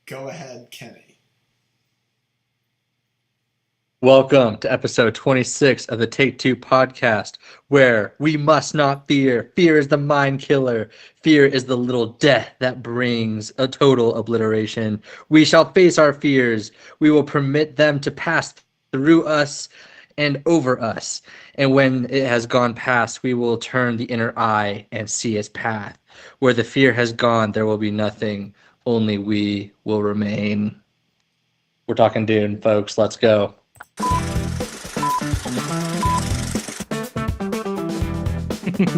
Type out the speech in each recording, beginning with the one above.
Go ahead, Kenny. Welcome to episode 26 of the Take Two podcast, where we must not fear. Fear is the mind killer. Fear is the little death that brings a total obliteration. We shall face our fears. We will permit them to pass through us and over us. And when it has gone past, we will turn the inner eye and see its path. Where the fear has gone, there will be nothing. Only we will remain. We're talking Dune, folks. Let's go. Do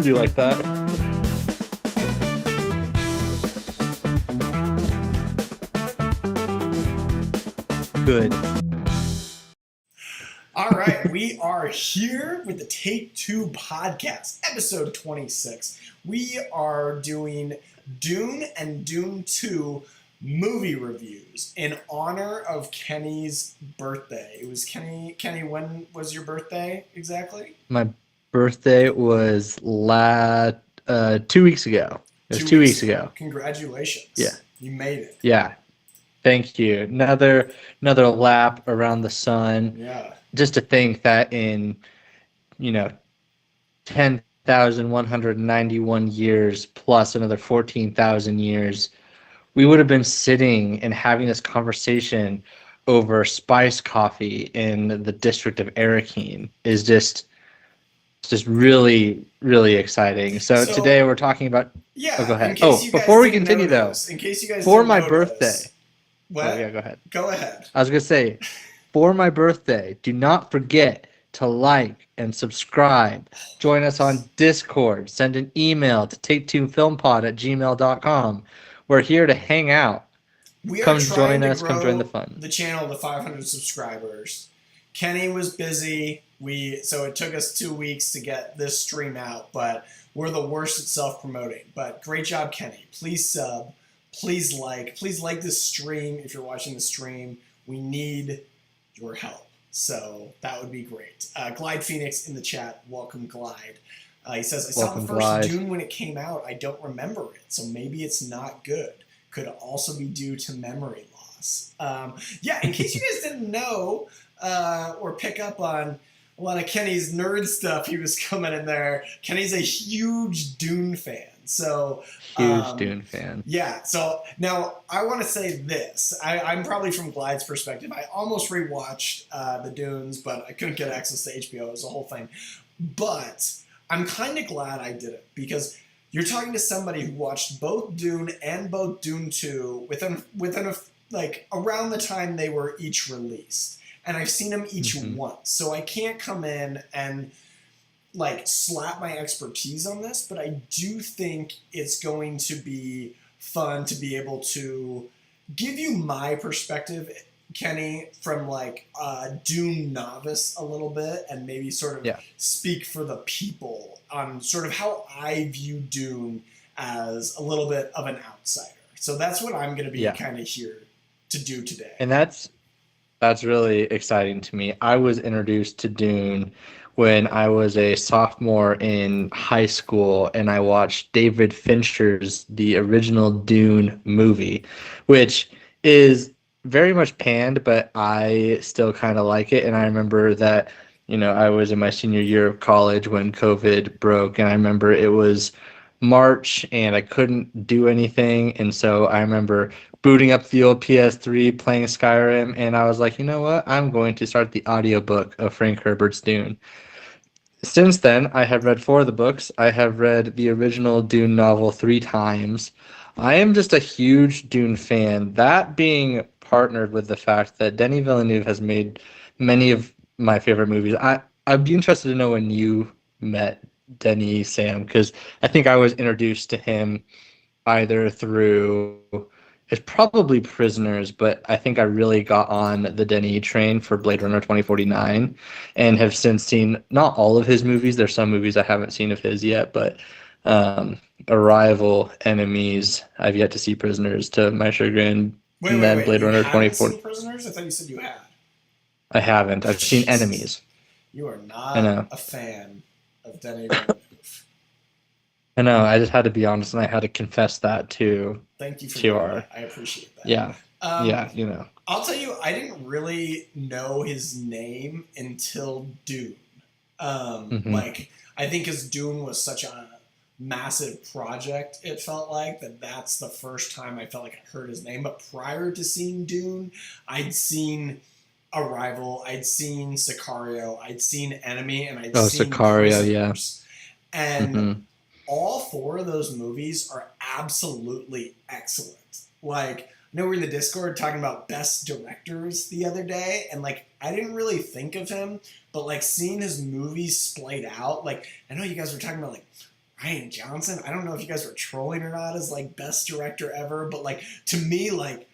you like that? Good. All right, we are here with the Take Two podcast, episode 26. We are doing Dune and Dune 2 movie reviews in honor of Kenny's birthday. It was Kenny, when was your birthday exactly? My birthday was 2 weeks ago. It was 2 weeks ago. Congratulations. Yeah. You made it. Yeah. Thank you. Another lap around the sun. Yeah. Just to think that in, 10,191 years plus another 14,000 years, we would have been sitting and having this conversation over spiced coffee in the district of Arrakis is just really, really exciting. So today we're talking about. Yeah. Oh, go ahead. In case you guys before we didn't continue notice, though, in case you guys for didn't my notice, birthday. What? Oh, yeah, go ahead. Go ahead. I was gonna say, for my birthday, do not forget to like and subscribe. Join us on Discord. Send an email to take2filmpod@gmail.com. We're here to hang out. We are Come trying join to us. Come grow join the fun. the channel to 500 subscribers. Kenny was busy. So it took us 2 weeks to get this stream out, but we're the worst at self-promoting. But great job, Kenny. Please sub. Please like this stream if you're watching the stream. We need your help. So that would be great. Glide Phoenix in the chat. Welcome, Glide. He says, I saw the first Glide. Dune when it came out. I don't remember it, so maybe it's not good. Could also be due to memory loss. Yeah, in case you guys didn't know or pick up on a lot of Kenny's nerd stuff, he was coming in there. Kenny's a huge Dune fan. So Huge Dune fan. Yeah, so now I want to say this. I'm probably from Glide's perspective. I almost rewatched the Dunes, but I couldn't get access to HBO. It was a whole thing. But I'm kind of glad I did it because you're talking to somebody who watched both Dune and both Dune 2 within around the time they were each released. And I've seen them each once. So I can't come in and slap my expertise on this, but I do think it's going to be fun to be able to give you my perspective, Kenny, from a Dune novice a little bit, and maybe sort of speak for the people on sort of how I view Dune as a little bit of an outsider. So that's what I'm going to be kind of here to do today. And that's really exciting to me. I was introduced to Dune when I was a sophomore in high school, and I watched David Fincher's the original Dune movie, which is very much panned, but I still kind of like it. And I remember that, I was in my senior year of college when COVID broke, and I remember it was March and I couldn't do anything. And so I remember booting up the old PS3, playing Skyrim, and I was like, you know what? I'm going to start the audiobook of Frank Herbert's Dune. Since then, I have read 4 of the books. I have read the original Dune novel 3 times. I am just a huge Dune fan. That being partnered with the fact that Denis Villeneuve has made many of my favorite movies. I'd be interested to know when you met Denis, Sam, because I think I was introduced to him either through, it's probably Prisoners, but I think I really got on the Denis train for Blade Runner 2049 and have since seen not all of his movies. There's some movies I haven't seen of his yet, but Arrival, Enemies, I've yet to see Prisoners to my chagrin. Wait, Blade Runner 2040. Seen Prisoners? I thought you said you had. I haven't. I've seen Enemies. You are not a fan of Denis Villeneuve. I know. I just had to be honest, and I had to confess that too. Thank you for to our. that. I appreciate that. Yeah, Um, Yeah, you know. I'll tell you, I didn't really know his name until Dune. Hmm. Like, I think because Dune was such a massive project, it felt like that's the first time I felt like I heard his name. But prior to seeing Dune, I'd seen Arrival, I'd seen Sicario, I'd seen Enemy, and I'd Oh, seen Sicario, yeah. Prisoners. And Hmm. all four of those movies are absolutely excellent. Like, I know we are in the Discord talking about best directors the other day, and like I didn't really think of him, but like seeing his movies splayed out, like I know you guys were talking about like Ryan Johnson. I don't know if you guys were trolling or not as like best director ever, but like to me, like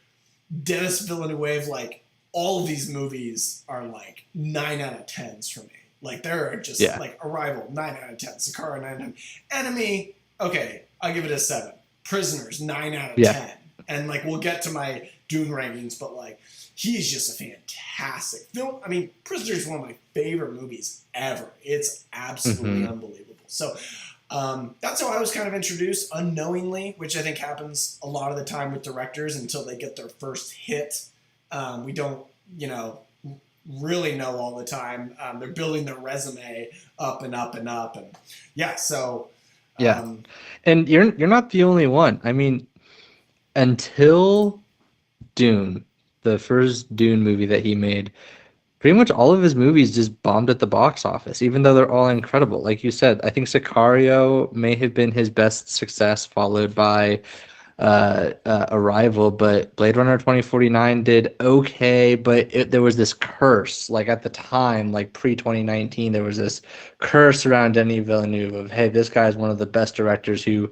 Dennis Villeneuve, like all of these movies are like 9 out of 10s for me. Like there are just Yeah. like Arrival 9 out of 10, Sakara 9 out of 10, Enemy okay I'll give it a 7, Prisoners 9 out of Yeah. 10, and like we'll get to my Dune rankings, but like he's just a fantastic film. I mean, Prisoners is one of my favorite movies ever. It's absolutely Hmm. unbelievable. So that's how I was kind of introduced unknowingly, which I think happens a lot of the time with directors until they get their first hit. We don't, you know, really know all the time. They're building their resume up and up and up, and yeah. So Yeah. um, And you're not the only one. I mean, until Dune, the first Dune movie that he made, pretty much all of his movies just bombed at the box office, even though they're all incredible. Like you said, I think Sicario may have been his best success, followed by Arrival, but Blade Runner 2049 did okay, but there was this curse, like at the time, like pre 2019, there was this curse around Denis Villeneuve of, hey, this guy is one of the best directors who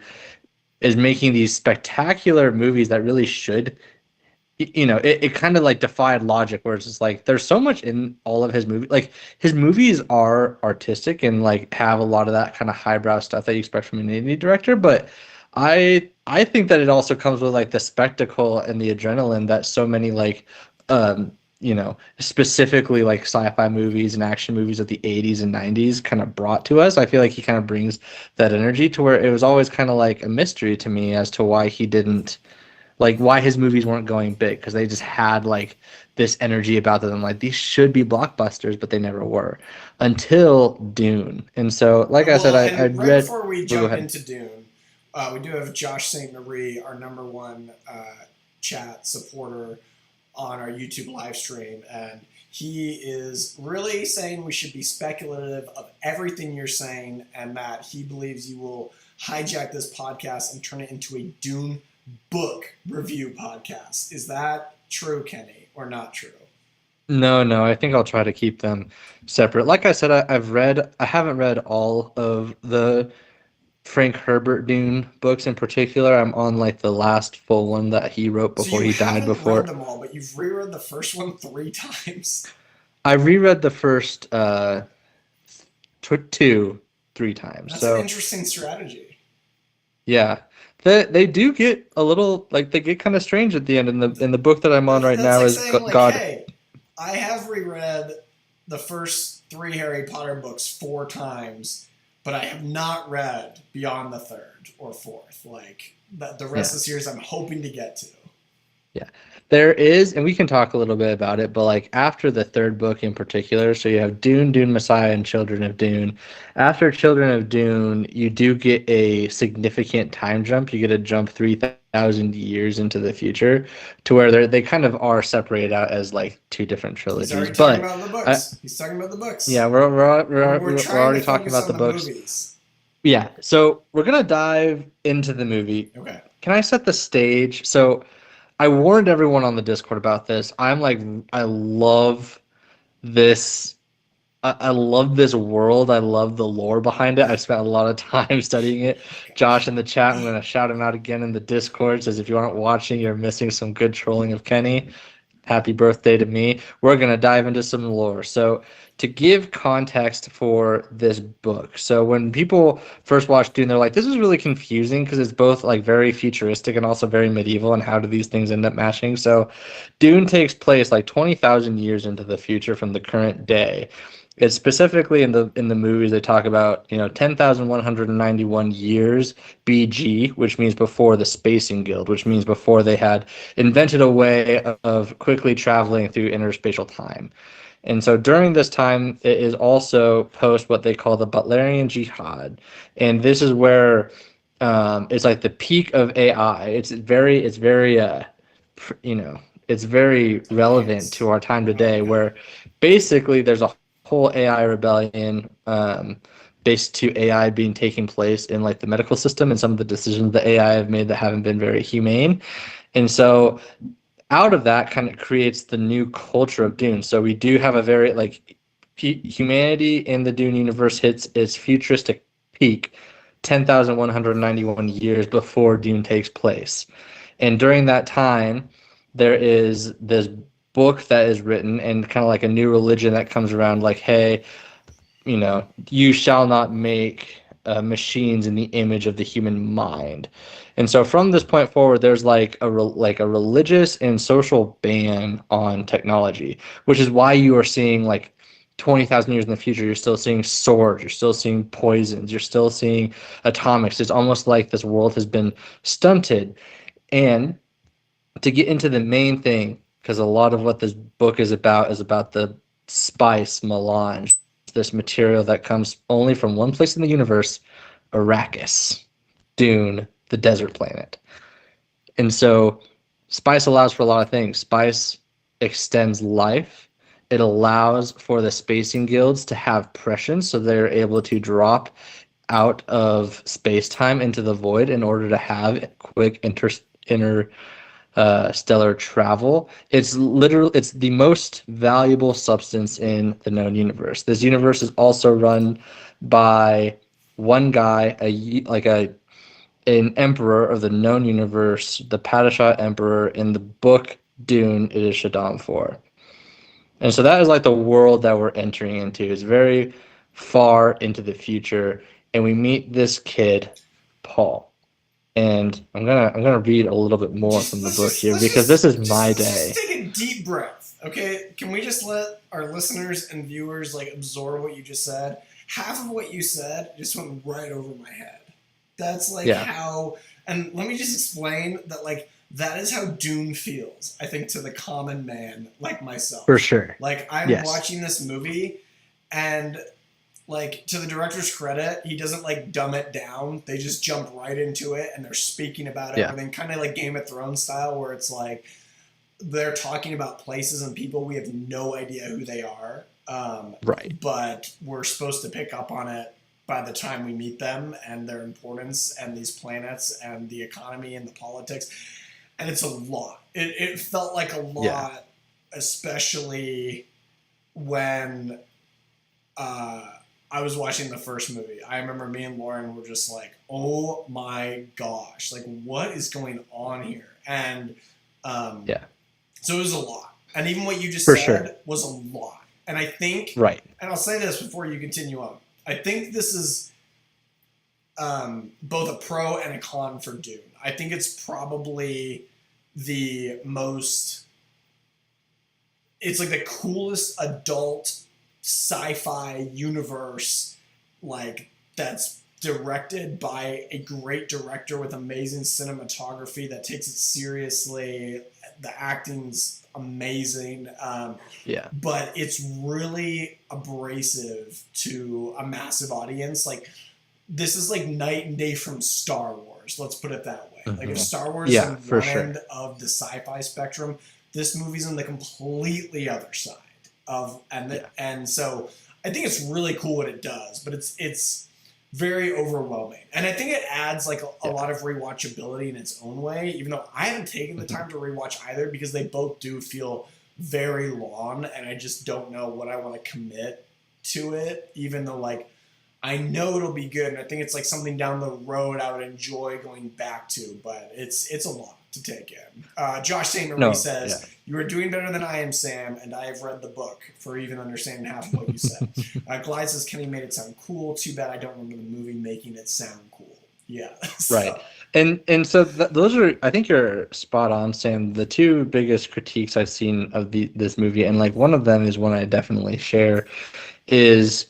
is making these spectacular movies that really should it kind of like defied logic where it's just like there's so much in all of his movies. Like his movies are artistic and like have a lot of that kind of highbrow stuff that you expect from an indie director, but I think that it also comes with like the spectacle and the adrenaline that so many like um specifically like sci-fi movies and action movies of the 80s and 90s kind of brought to us. I feel like he kind of brings that energy to where it was always kind of like a mystery to me as to why he didn't like why his movies weren't going big because they just had like this energy about them like these should be blockbusters but they never were until Dune. And so like I said well, I and right read. before we Oh, go jump ahead. into Dune, we do have Josh St. Marie, our number one chat supporter on our YouTube live stream, and he is really saying we should be speculative of everything you're saying, and that he believes you will hijack this podcast and turn it into a Dune book review podcast. Is that true, Kenny, or not true? No, no, I think I'll try to keep them separate. Like I said, I haven't read all of the Frank Herbert Dune books in particular. I'm on like the last full one that he wrote So before you he died. haven't read Before them all, but you've reread the first one 3 times. I reread the first two, 3 times. That's an So interesting strategy. yeah, they do get a little like they get kind of strange at the end. In the book that I'm on right That's now like is saying, like, God. hey, I have reread the first 3 Harry Potter books 4 times, but I have not read beyond the third or fourth. Like the rest Yeah, of the series, I'm hoping to get to. yeah. There is, and we can talk a little bit about it, but like after the third book in particular, so you have Dune, Dune Messiah, and Children of Dune. After Children of Dune, you do get a significant time jump. You get a jump 3,000 years into the future to where they kind of are separated out as like two different He's trilogies. already talking But about the I, books. He's talking about the yeah, books. We're we're trying to already talking focus about on the the books. movies. Yeah, so we're gonna dive into the movie. Okay. Can I set the stage? So I warned everyone on the Discord about this. I'm like, I love this. I love this world. I love the lore behind it. I've spent a lot of time studying it. Josh in the chat, I'm going to shout him out again in the Discord. Says if you aren't watching, you're missing some good trolling of Kenny. Happy birthday to me. We're going to dive into some lore. So, to give context for this book. So, when people first watch Dune, they're like, this is really confusing because it's both like very futuristic and also very medieval. And how do these things end up matching? So, Dune takes place like 20,000 years into the future from the current day. It's specifically in the movies they talk about, 10,191 years BG, which means before the Spacing Guild, which means before they had invented a way of quickly traveling through interspatial time. And so during this time, it is also post what they call the Butlerian Jihad, and this is where it's like the peak of AI. You know, it's very relevant to Advanced. our time today, Okay. where basically there's a whole AI rebellion based to AI being taking place in like the medical system and some of the decisions that AI have made that haven't been very humane. And so out of that kind of creates the new culture of Dune. So we do have a very like humanity in the Dune universe hits its futuristic peak 10,191 years before Dune takes place. And during that time, there is this book that is written and kind of like a new religion that comes around like, hey, you shall not make machines in the image of the human mind. And so from this point forward, there's like like a religious and social ban on technology, which is why you are seeing like 20,000 years in the future, you're still seeing swords, you're still seeing poisons, you're still seeing atomics. It's almost like this world has been stunted. And to get into the main thing, because a lot of what this book is about the spice melange, this material that comes only from one place in the universe, Arrakis, Dune, the desert planet. And so spice allows for a lot of things. Spice extends life. It allows for the spacing guilds to have prescience, so they're able to drop out of space time into the void in order to have quick inner stellar travel. It's the most valuable substance in the known universe. This universe is also run by one guy, like an emperor of the known universe, the Padishah Emperor. In the book Dune, it is Shaddam 4. And so that is like the world that we're entering into. It's very far into the future, and we meet this kid, Paul. And I'm gonna read a little bit more from the book here because this is my let's just day. take a deep breath, okay? Can we just let our listeners and viewers like absorb what you just said? Half of what you said just went right over my head. That's like Yeah, how, and let me just explain that like that is how Dune feels. I think to the common man like for myself. sure. Like I'm Yes. watching this movie, and like to the director's credit, he doesn't like dumb it down. They just jump right into it and they're speaking about Yeah. everything, kind of like Game of Thrones style, where it's like they're talking about places and people we have no idea who they are, Right. but we're supposed to pick up on it by the time we meet them and their importance and these planets and the economy and the politics. And it's a lot. It felt like a Yeah. lot, especially when uh, I was watching the first movie. I remember me and Lauren were just like, "Oh my gosh! Like, what is going on here?" And um, Yeah. so it was a lot. And even what you just For sure. said was a lot. And I think, Right. and I'll say this before you continue on. I think this is both a pro and a con for Dune. I think it's probably the most. It's like the coolest adult sci-fi universe, like that's directed by a great director with amazing cinematography that takes it seriously. The acting's amazing, Yeah. but it's really abrasive to a massive audience. Like this is like night and day from Star Wars. Let's put it that way. Like if Mhm. Star Wars is Yeah, on for one sure. end of the sci-fi spectrum, this movie's on the completely other side of, Yeah. and so I think it's really cool what it does, but it's very overwhelming, and I think it adds like a Yeah. lot of rewatchability in its own way. Even though I haven't taken the Mhm. time to rewatch either, because they both do feel very long, and I just don't know what I want to commit to it. Even though like I know it'll be good, and I think it's like something down the road I would enjoy going back to. But it's a lot to take in. Josh St. Marie No. Yeah. says you are doing better than I am, Sam, and I have read the book for even understanding half of what you said. Glide says Kenny made it sound cool. Too bad I don't remember the movie making it sound cool. Yeah. Right. So, And so those are, I think you're spot on, Sam. The two biggest critiques I've seen of this movie, and like one of them is one I definitely share, is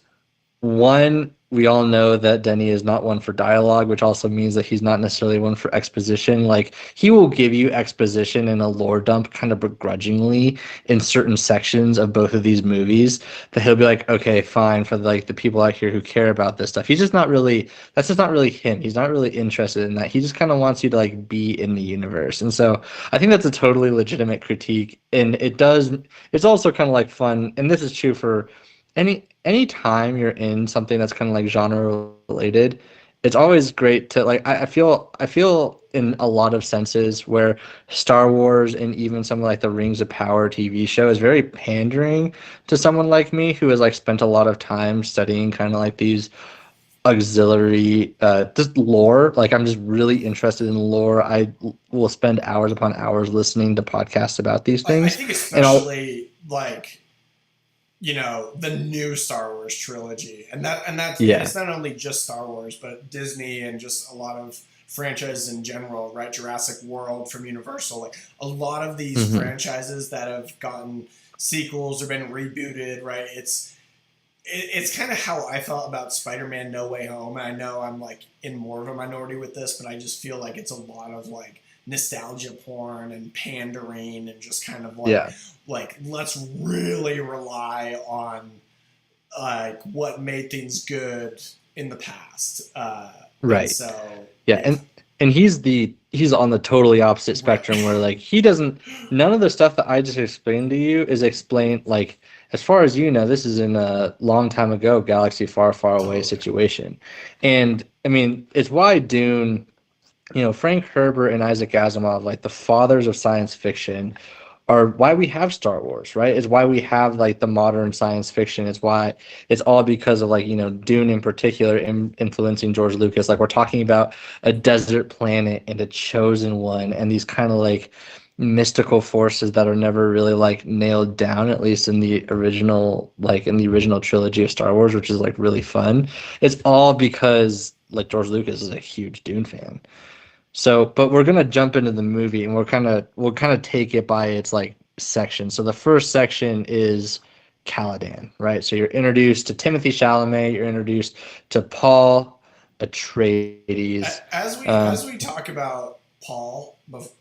one, we all know that Denny is not one for dialogue, which also means that he's not necessarily one for exposition. Like, he will give you exposition and a lore dump kind of begrudgingly in certain sections of both of these movies. That he'll be like, okay, fine, for like the people out here who care about this stuff. He's just not really, that's just not really him. He's not really interested in that. He just kind of wants you to like be in the universe. And so I think that's a totally legitimate critique. And it's also kind of like fun. And this is true for any time you're in something that's kind of like genre related, it's always great to like I feel in a lot of senses where Star Wars and even some of like the Rings of Power TV show is very pandering to someone like me who has like spent a lot of time studying kind of like these auxiliary just lore. Like, I'm just really interested in lore. I will spend hours upon hours listening to podcasts about these I things, think and I'll especially like the new Star Wars trilogy, and yeah. it's not only just Star Wars, but Disney and just a lot of franchises in general, right? Jurassic World from Universal, like a lot of these Mhm. franchises that have gotten sequels or been rebooted, right? It's kind of how I felt about Spider-Man No Way Home. And I know I'm like in more of a minority with this, but I just feel like it's a lot of like nostalgia porn and pandering and just kind of Yeah. like let's really rely on like what made things good in the past. And Right. so Yeah, yeah, and he's on the totally opposite right. spectrum where like he doesn't, none of the stuff that I just explained to you is explained like, as far as you know, this is in a long time ago galaxy far, far away Totally. situation. And I mean, it's why Dune, Frank Herbert and Isaac Asimov, like the fathers of science fiction, are why we have Star Wars, right? It's why we have like the modern science fiction. It's why it's all because of like, Dune in particular influencing George Lucas. Like, we're talking about a desert planet and a chosen one and these kind of like mystical forces that are never really like nailed down, at least in the original trilogy of Star Wars, which is like really fun. It's all because like George Lucas is a huge Dune fan. So, but we're gonna jump into the movie, and we'll kind of take it by its like section. So the first section is Caladan, right? So you're introduced to Timothy Chalamet. You're introduced to Paul Atreides. As we talk about Paul,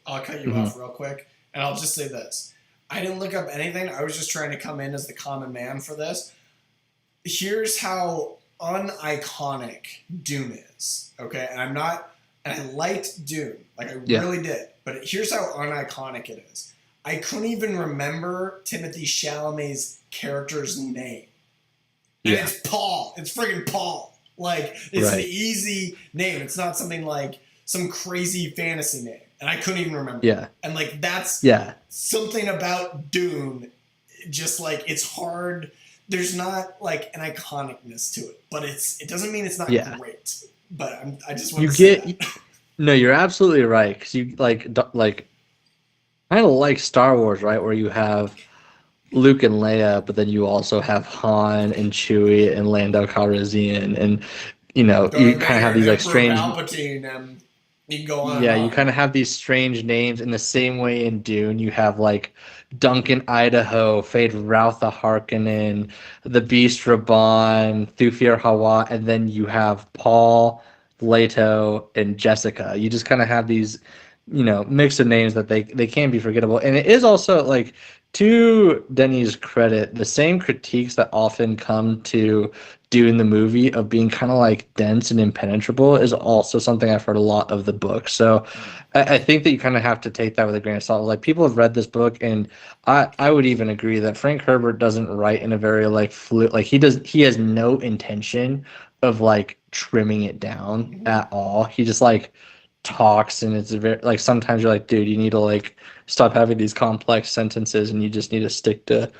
I'll cut you Mhm. off real quick, and I'll just say this: I didn't look up anything. I was just trying to come in as the common man for this. Here's how uniconic Dune is. Okay, and I'm not, and I liked Dune, like I Yeah, really did. But here's how uniconic it is. I couldn't even remember Timothy Chalamet's character's name, and yeah, it's Paul. It's friggin' Paul. Like it's an right, easy name. It's not something like some crazy fantasy name, and I couldn't even remember it. yeah, And like that's yeah, something about Dune. Just like it's hard. There's not like an iconicness to it, but it doesn't mean it's not yeah. great. But I just wanted You to say get that. no, you're absolutely right because you like kind of like Star Wars, right? Where you have Luke and Leia, but then you also have Han and Chewie and Lando Calrissian, and you Darth kind of have Vader, these like Emperor strange, Palpatine, and you can go on and yeah, you kind on. of have these strange names in the same way in Dune. You have like Duncan Idaho, Fade Routha Harkonnen, the Beast Raban, Thufir Hawa, and then you have Paul, Leto, and Jessica. You just kind of have these, mix of names that they can be forgettable. And it is also like, to Denny's credit, the same critiques that often come to Dune the movie of being kind of like dense and impenetrable is also something I've heard a lot of the book. So I think that you kind of have to take that with a grain of salt. Like, people have read this book, and I would even agree that Frank Herbert doesn't write in a very like fluid, like he has no intention of like trimming it down Mm-hmm. at all. He just like talks, and it's very like, sometimes you're like, dude, you need to like stop having these complex sentences and you just need to stick to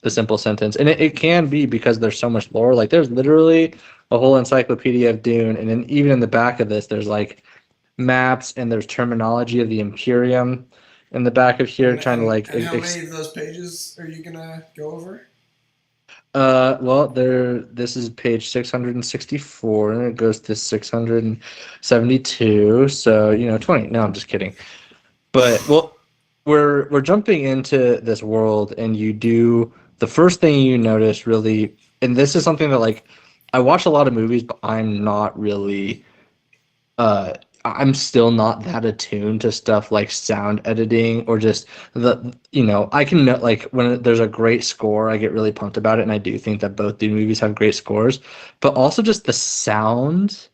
the simple sentence. And it can be because there's so much lore. Like, there's literally a whole encyclopedia of Dune, and then even in the back of this, there's like maps and there's terminology of the Imperium in the back of here, And trying to and like and how many of those pages are you gonna go over? Well, this is page 664, and it goes to 672. So, 20. No, I'm just kidding. But well, we're jumping into this world, and you do the first thing you notice really, and this is something that like I watch a lot of movies, but I'm not really uh I'm still not that attuned to stuff like sound editing or just I can know like when there's a great score, I get really pumped about it, and I do think that both the movies have great scores, but also just the sound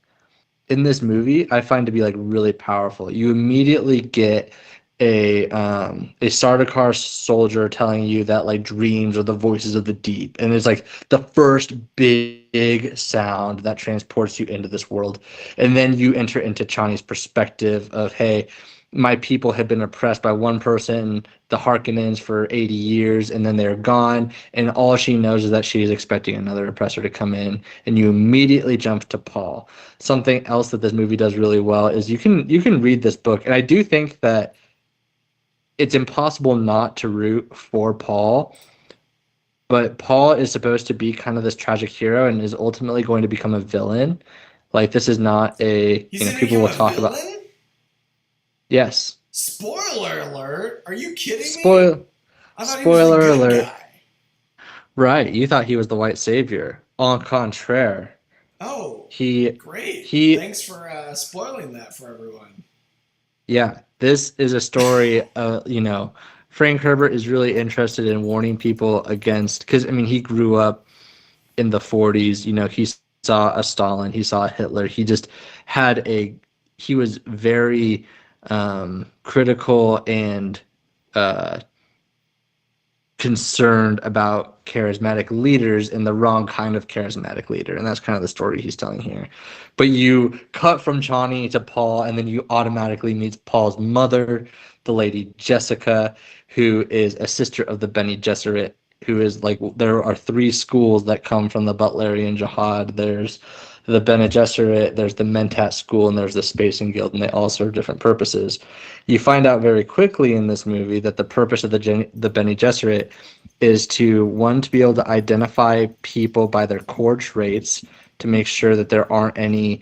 in this movie I find to be like really powerful. You immediately get a Sardaukar soldier telling you that like dreams are the voices of the deep, and it's like the first big sound that transports you into this world, and then you enter into Chani's perspective of, hey, my people have been oppressed by one person, the Harkonnens, for 80 years, and then they're gone, and all she knows is that she's expecting another oppressor to come in, and you immediately jump to Paul. Something else that this movie does really well is you can read this book, and I do think that it's impossible not to root for Paul, but Paul is supposed to be kind of this tragic hero and is ultimately going to become a villain. Like this is not a, He's gonna people become will a talk about. villain? Yes. Spoiler alert! Are you kidding me? Spoil I thought he was the spoiler good alert. guy. Right, you thought he was the white savior. En contraire, Oh, he great. he Thanks for spoiling that for everyone. yeah, this is a story Frank Herbert is really interested in warning people against, because I mean he grew up in the 40s. He saw a Stalin, he saw a Hitler. He was very critical and uh, concerned about charismatic leaders and the wrong kind of charismatic leader. And that's kind of the story he's telling here. But you cut from Chani to Paul, and then you automatically meet Paul's mother, the lady Jessica, who is a sister of the Bene Gesserit, who is like, there are three schools that come from the Butlerian Jihad. There's the Bene Gesserit, there's the Mentat school, and there's the Spacing Guild, and they all serve different purposes. You find out very quickly in this movie that the purpose of the Bene Gesserit is to, one, to be able to identify people by their core traits to make sure that there aren't any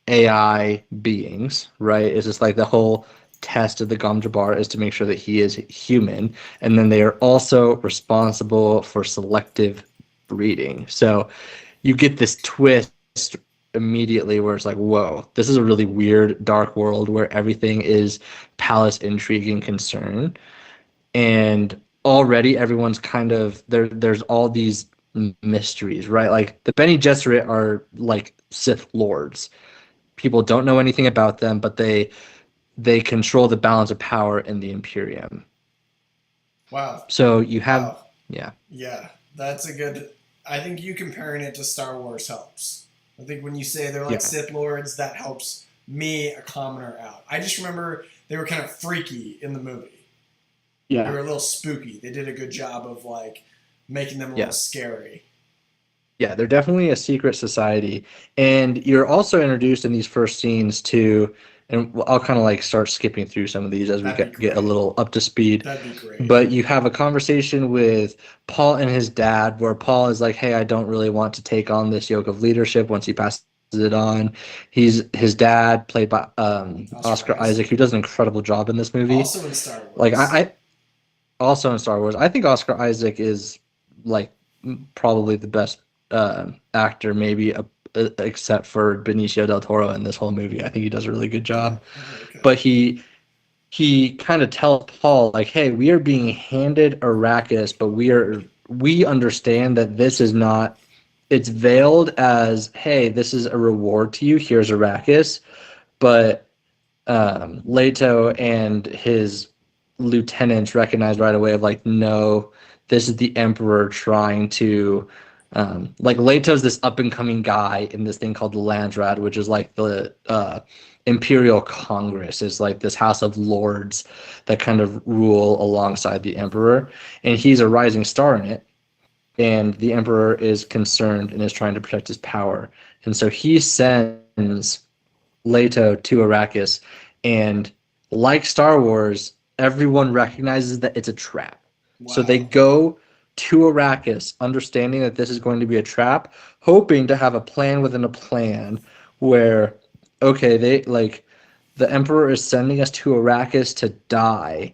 AI beings, right? It's just like the whole test of the Gom Jabbar is to make sure that he is human. And then they are also responsible for selective breeding. So you get this twist immediately where it's like, whoa, this is a really weird, dark world where everything is palace intrigue and concern. And already everyone's kind of there's all these mysteries, right? Like the Bene Gesserit are like Sith lords. People don't know anything about them, but they control the balance of power in the Imperium. Wow. So you have, Wow. yeah, Yeah, that's a good. I think you comparing it to Star Wars helps. I think when you say they're like yeah, Sith Lords, that helps me, a commoner, out. I just remember they were kind of freaky in the movie. They yeah, were a little spooky. They did a good job of like making them a little yeah. scary. Yeah, they're definitely a secret society. And you're also introduced in these first scenes to, and I'll kind of like start skipping through some of these as we That'd be get a great. little up to speed. That'd be great. But you have a conversation with Paul and his dad where Paul is like, hey, I don't really want to take on this yoke of leadership once he passes it on. His dad, played by Oscar Oscar Isaac. Isaac, who does an incredible job in this movie. Also in Star Like Wars. I also in Star Wars, I think Oscar Isaac is like probably the best actor, maybe except for Benicio del Toro in this whole movie. I think he does a really good Oh, job. okay. But he kind of tells Paul like, "Hey, we are being handed Arrakis, but we understand that this is not. It's veiled as, hey, this is a reward to you. Here's Arrakis, but Leto and his lieutenants recognize right away of like, no, this is the Emperor trying to like Leto's this up and coming guy in this thing called the Landsrat, which is like the Imperial Congress, is like this house of lords that kind of rule alongside the Emperor, and he's a rising star in it. And the Emperor is concerned and is trying to protect his power, and so he sends Leto to Arrakis, and like Star Wars, everyone recognizes that it's a trap. So they Wow. go to Arrakis, understanding that this is going to be a trap, hoping to have a plan within a plan where, okay, they like the Emperor is sending us to Arrakis to die,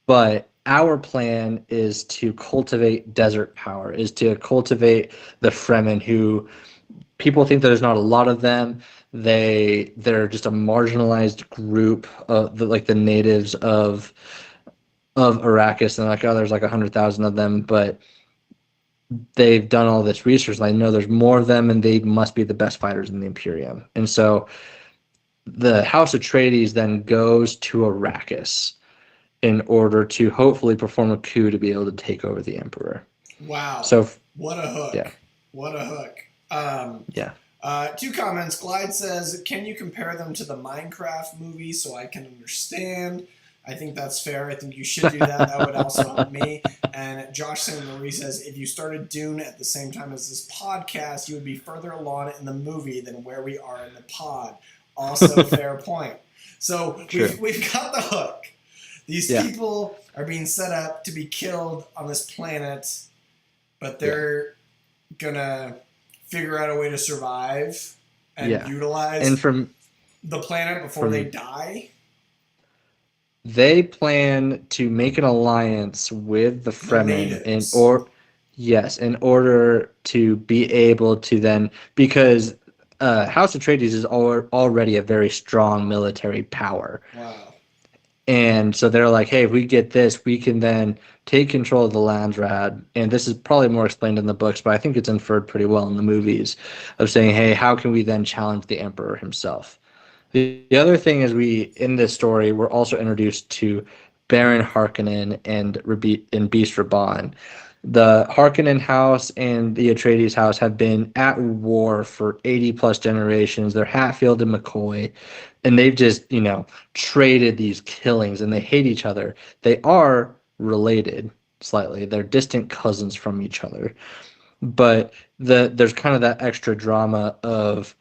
but our plan is to cultivate desert power, is to cultivate the Fremen, who people think that there's not a lot of them. They're just a marginalized group of the natives of Arrakis, and like, oh, there's like 100,000 of them, but they've done all this research, and I know there's more of them, and they must be the best fighters in the Imperium. And so the House Atreides then goes to Arrakis in order to hopefully perform a coup to be able to take over the Emperor. Wow. So what a hook. Yeah. What a hook. Yeah. 2 comments. Glide says, can you compare them to the Minecraft movie so I can understand? I think that's fair. I think you should do that. That would also help me. And Josh St. Marie says, if you started Dune at the same time as this podcast, you would be further along in the movie than where we are in the pod. Also, fair point. So we've got the hook. These people are being set up to be killed on this planet, but they're going to figure out a way to survive and utilize the planet before they die. They plan to make an alliance with the Fremen in order to be able to then, because House Atreides is already a very strong military power. Wow. And so they're like, hey, if we get this, we can then take control of the Landsraad. And this is probably more explained in the books, but I think it's inferred pretty well in the movies, of saying, hey, how can we then challenge the Emperor himself? The other thing is, in this story, we're also introduced to Baron Harkonnen and Beast Raban. The Harkonnen house and the Atreides house have been at war for 80 plus generations. They're Hatfield and McCoy, and they've just, traded these killings, and they hate each other. They are related slightly. They're distant cousins from each other. But there's kind of that extra drama of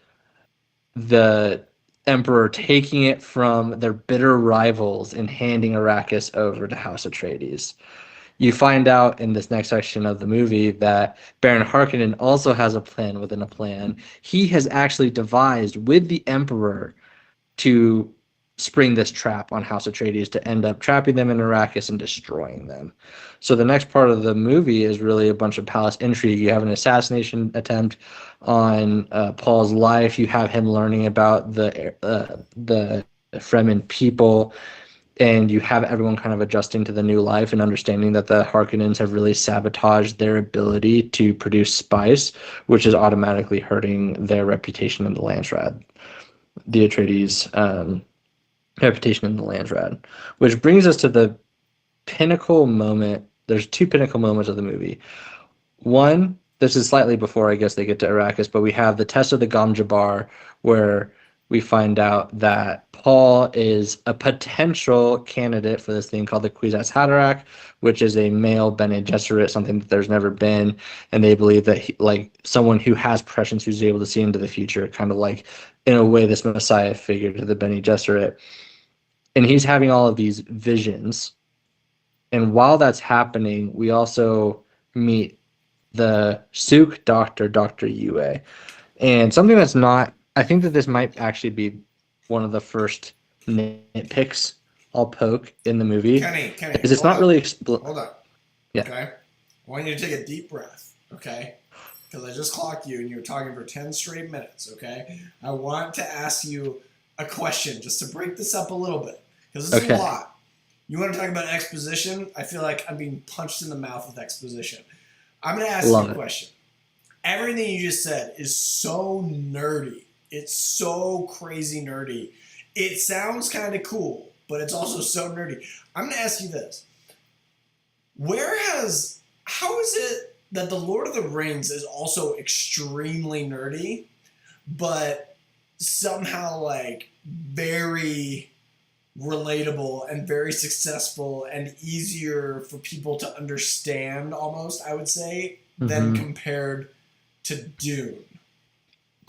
the Emperor taking it from their bitter rivals and handing Arrakis over to House Atreides. You find out in this next section of the movie that Baron Harkonnen also has a plan within a plan. He has actually devised with the Emperor to spring this trap on House Atreides to end up trapping them in Arrakis and destroying them. So the next part of the movie is really a bunch of palace intrigue. You have an assassination attempt on Paul's life. You have him learning about the Fremen people, and you have everyone kind of adjusting to the new life and understanding that the Harkonnens have really sabotaged their ability to produce spice, which is automatically hurting their reputation in the Landsraad. The Atreides reputation in the Landsraad, which brings us to the pinnacle moment. There's 2 pinnacle moments of the movie. One, this is slightly before I guess they get to Arrakis, but we have the test of the Gom Jabbar, where we find out that Paul is a potential candidate for this thing called the Kwisatz Haderach, which is a male Bene Gesserit, something that there's never been, and they believe that someone who has prescience, who's able to see into the future, kind of like, in a way, this Messiah figure to the Bene Gesserit. And he's having all of these visions. And while that's happening, we also meet the Suk Doctor, Dr. Yue. And something that's not, I think that this might actually be one of the first nitpicks I'll poke in the movie. Kenny, is it's not really hold on. Yeah. Okay. I want you to take a deep breath, okay? Because I just clocked you and you were talking for 10 straight minutes, okay? I want to ask you a question just to break this up a little bit, because this is a lot. You want to talk about exposition? I feel like I'm being punched in the mouth with exposition. I'm going to ask you a question. Everything you just said is so nerdy. It's so crazy nerdy. It sounds kind of cool, but it's also so nerdy. I'm going to ask you this. How is it that The Lord of the Rings is also extremely nerdy, but somehow very relatable and very successful and easier for people to understand, almost, I would say, than compared to Dune?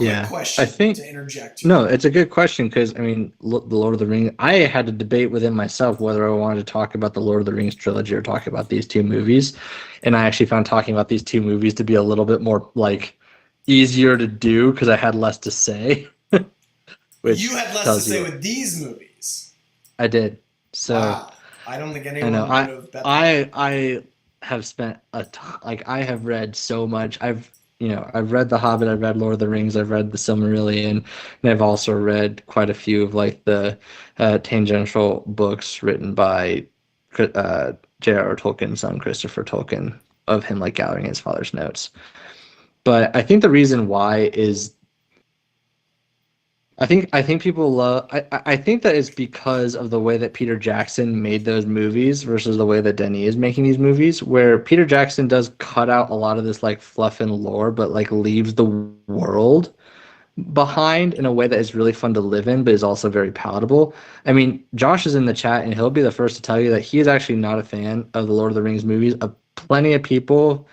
Quick Yeah, I question think to interject no, here. it's a good question because I mean, the Lord of the Rings. I had to debate within myself whether I wanted to talk about the Lord of the Rings trilogy or talk about these two movies, and I actually found talking about these two movies to be a little bit more like easier to do because I had less to say, You which had less to tells say you with these movies. I did. So Wow. I don't think I know anyone would have bet that. I have spent a ton, like I have read so much. I've read The Hobbit, I've read Lord of the Rings, I've read The Silmarillion, and I've also read quite a few of like the tangential books written by J.R.R. Tolkien's son Christopher Tolkien of him like gathering his father's notes. But I think the reason why is I think people love I think that it's because of the way that Peter Jackson made those movies versus the way that Denis is making these movies, where Peter Jackson does cut out a lot of this like fluff and lore, but like leaves the world behind in a way that is really fun to live in, but is also very palatable. I mean, Josh is in the chat and he'll be the first to tell you that he is actually not a fan of the Lord of the Rings movies. Plenty of people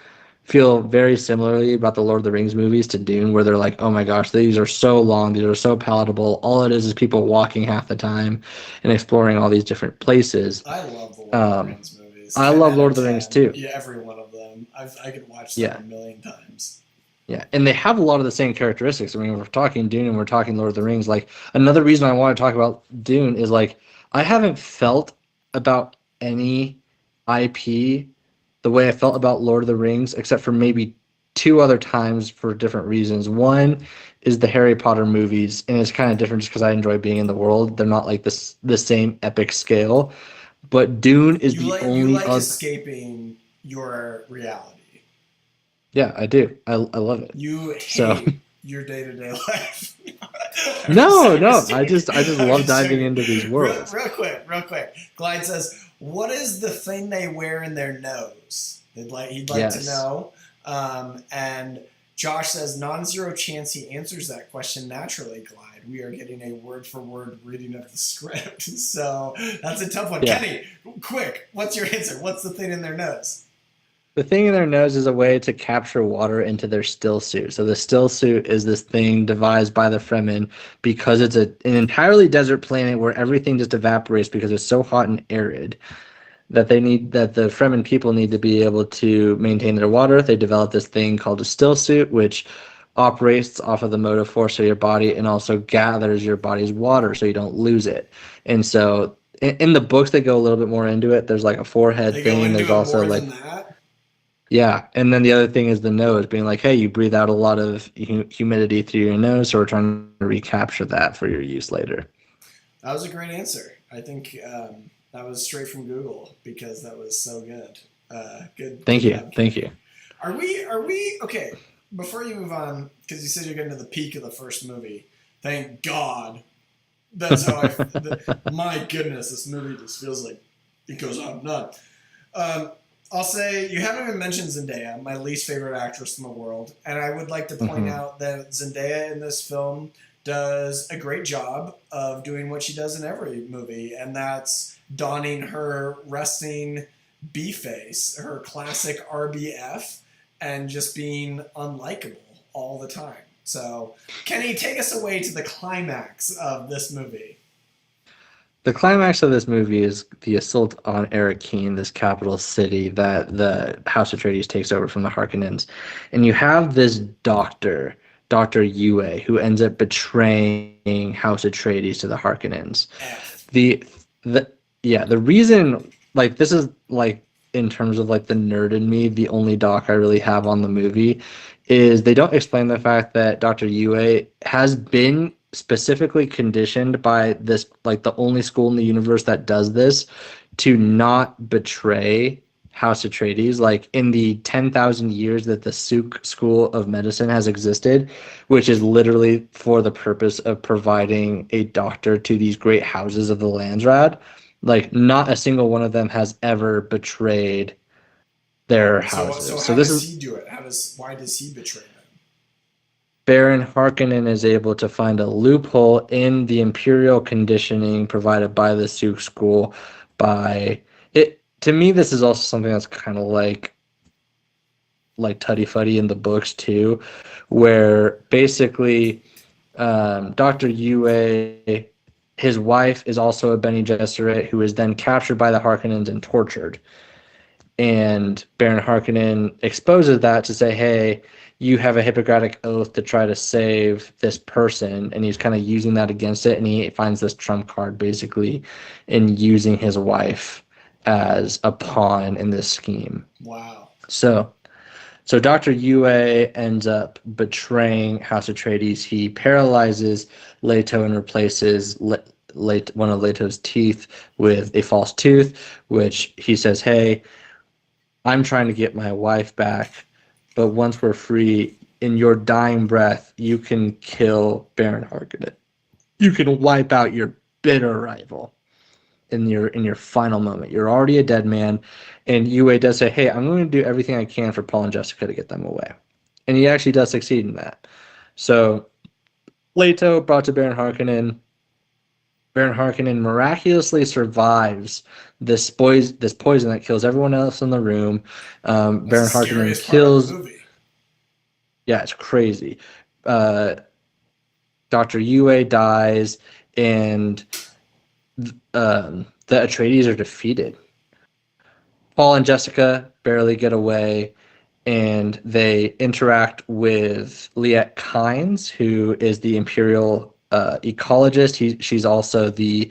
feel very similarly about the Lord of the Rings movies to Dune, where they're like, oh my gosh, these are so long, these are so palatable. All it is people walking half the time and exploring all these different places. I love the Lord of the Um, Rings movies. I 10 love out Lord of of the Rings 10. too. Yeah, every one of them. I could watch them Yeah. a million times. Yeah, and they have a lot of the same characteristics. I mean, we're talking Dune and we're talking Lord of the Rings. Like another reason I want to talk about Dune is like I haven't felt about any IP the way I felt about Lord of the Rings, except for maybe two other times for different reasons. One is the Harry Potter movies, and it's kind of different just because I enjoy being in the world. They're not like the same epic scale, but Dune is You the like you only like other. escaping your reality. Yeah, I do. I love it. You So. hate your day to day life. No, I'm no. just I joking. just I'm love just diving joking. into these worlds. Real quick. Glide says, "What is the thing they wear in their nose?" He'd like to Yes. know. And Josh says, "Non-zero chance he answers that question naturally." Glide, we are getting a word for word reading of the script, so that's a tough one. Yeah. Kenny, quick, what's your answer? What's the thing in their nose? The thing in their nose is a way to capture water into their still suit. So the still suit is this thing devised by the Fremen because it's an entirely desert planet where everything just evaporates because it's so hot and arid that the Fremen people need to be able to maintain their water. They developed this thing called a still suit, which operates off of the motive force of your body and also gathers your body's water so you don't lose it. And so in the books they go a little bit more into it. There's like a forehead They go thing. There's into it also more like than that. yeah, and then the other thing is the nose being like, hey, you breathe out a lot of humidity through your nose, so we're trying to recapture that for your use later. That was a great answer. I think that was straight from Google because that was so good. Thank Good you, job, thank Kenny. you. Are we okay? Before you move on, because you said you're getting to the peak of the first movie. Thank God. That's how my goodness, this movie just feels like it goes on and on. Um, I'll say you haven't even mentioned Zendaya, my least favorite actress in the world, and I would like to point Hmm. out that Zendaya in this film does a great job of doing what she does in every movie, and that's donning her resting B face, her classic RBF, and just being unlikable all the time. So, Kenny, take us away to the climax of this movie. The climax of this movie is the assault on Arrakeen, this capital city that the House Atreides takes over from the Harkonnens, and you have this doctor, Doctor Yue, who ends up betraying House Atreides to the Harkonnens. F. the the yeah, the reason like this is like in terms of like the nerd in me, the only doc I really have on the movie is they don't explain the fact that Dr. Yue has been specifically conditioned by this like the only school in the universe that does this to not betray House Atreides. Like in the 10,000 years that the Suk School of Medicine has existed, which is literally for the purpose of providing a doctor to these great houses of the Landsraad. Like, not a single one of them has ever betrayed their So houses. So how this does is he do it? Why does he betray them? Baron Harkonnen is able to find a loophole in the imperial conditioning provided by the Suk School by it. To me, this is also something that's kind of like like Tutty Fuddy in the books too, where basically Dr. Yue, his wife is also a Bene Gesserit who is then captured by the Harkonnens and tortured. And Baron Harkonnen exposes that to say, hey, you have a Hippocratic oath to try to save this person. And he's kind of using that against it. And he finds this trump card basically in using his wife as a pawn in this scheme. Wow. So Dr. Yue ends up betraying House Atreides. He paralyzes Leto and replaces one of Leto's teeth with a false tooth, which he says, hey, I'm trying to get my wife back, but once we're free, in your dying breath, you can kill Baron Harkonnen. You can wipe out your bitter rival in your final moment. You're already a dead man, and Yue does say, hey, I'm going to do everything I can for Paul and Jessica to get them away. And he actually does succeed in that. So Leto brought to Baron Harkonnen. Baron Harkonnen miraculously survives this poison that kills everyone else in the room. Baron Harkonnen kills. Yeah, it's crazy. Dr. Yue dies, and the Atreides are defeated. Paul and Jessica barely get away, and they interact with Liet Kynes, who is the Imperial ecologist. She's also the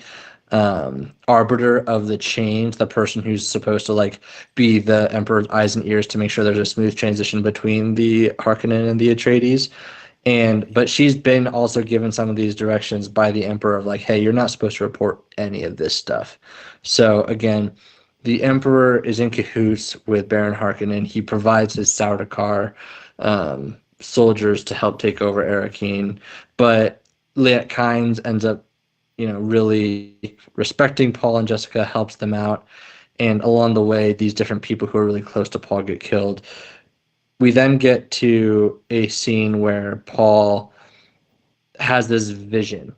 arbiter of the change, the person who's supposed to like be the Emperor's eyes and ears to make sure there's a smooth transition between the Harkonnen and the Atreides. But she's been also given some of these directions by the Emperor of like, hey, you're not supposed to report any of this stuff. So again, the Emperor is in cahoots with Baron Harkonnen. He provides his Sardaukar soldiers to help take over Arrakeen, but Liet Kynes ends up, really respecting Paul and Jessica, helps them out, and along the way, these different people who are really close to Paul get killed. We then get to a scene where Paul has this vision,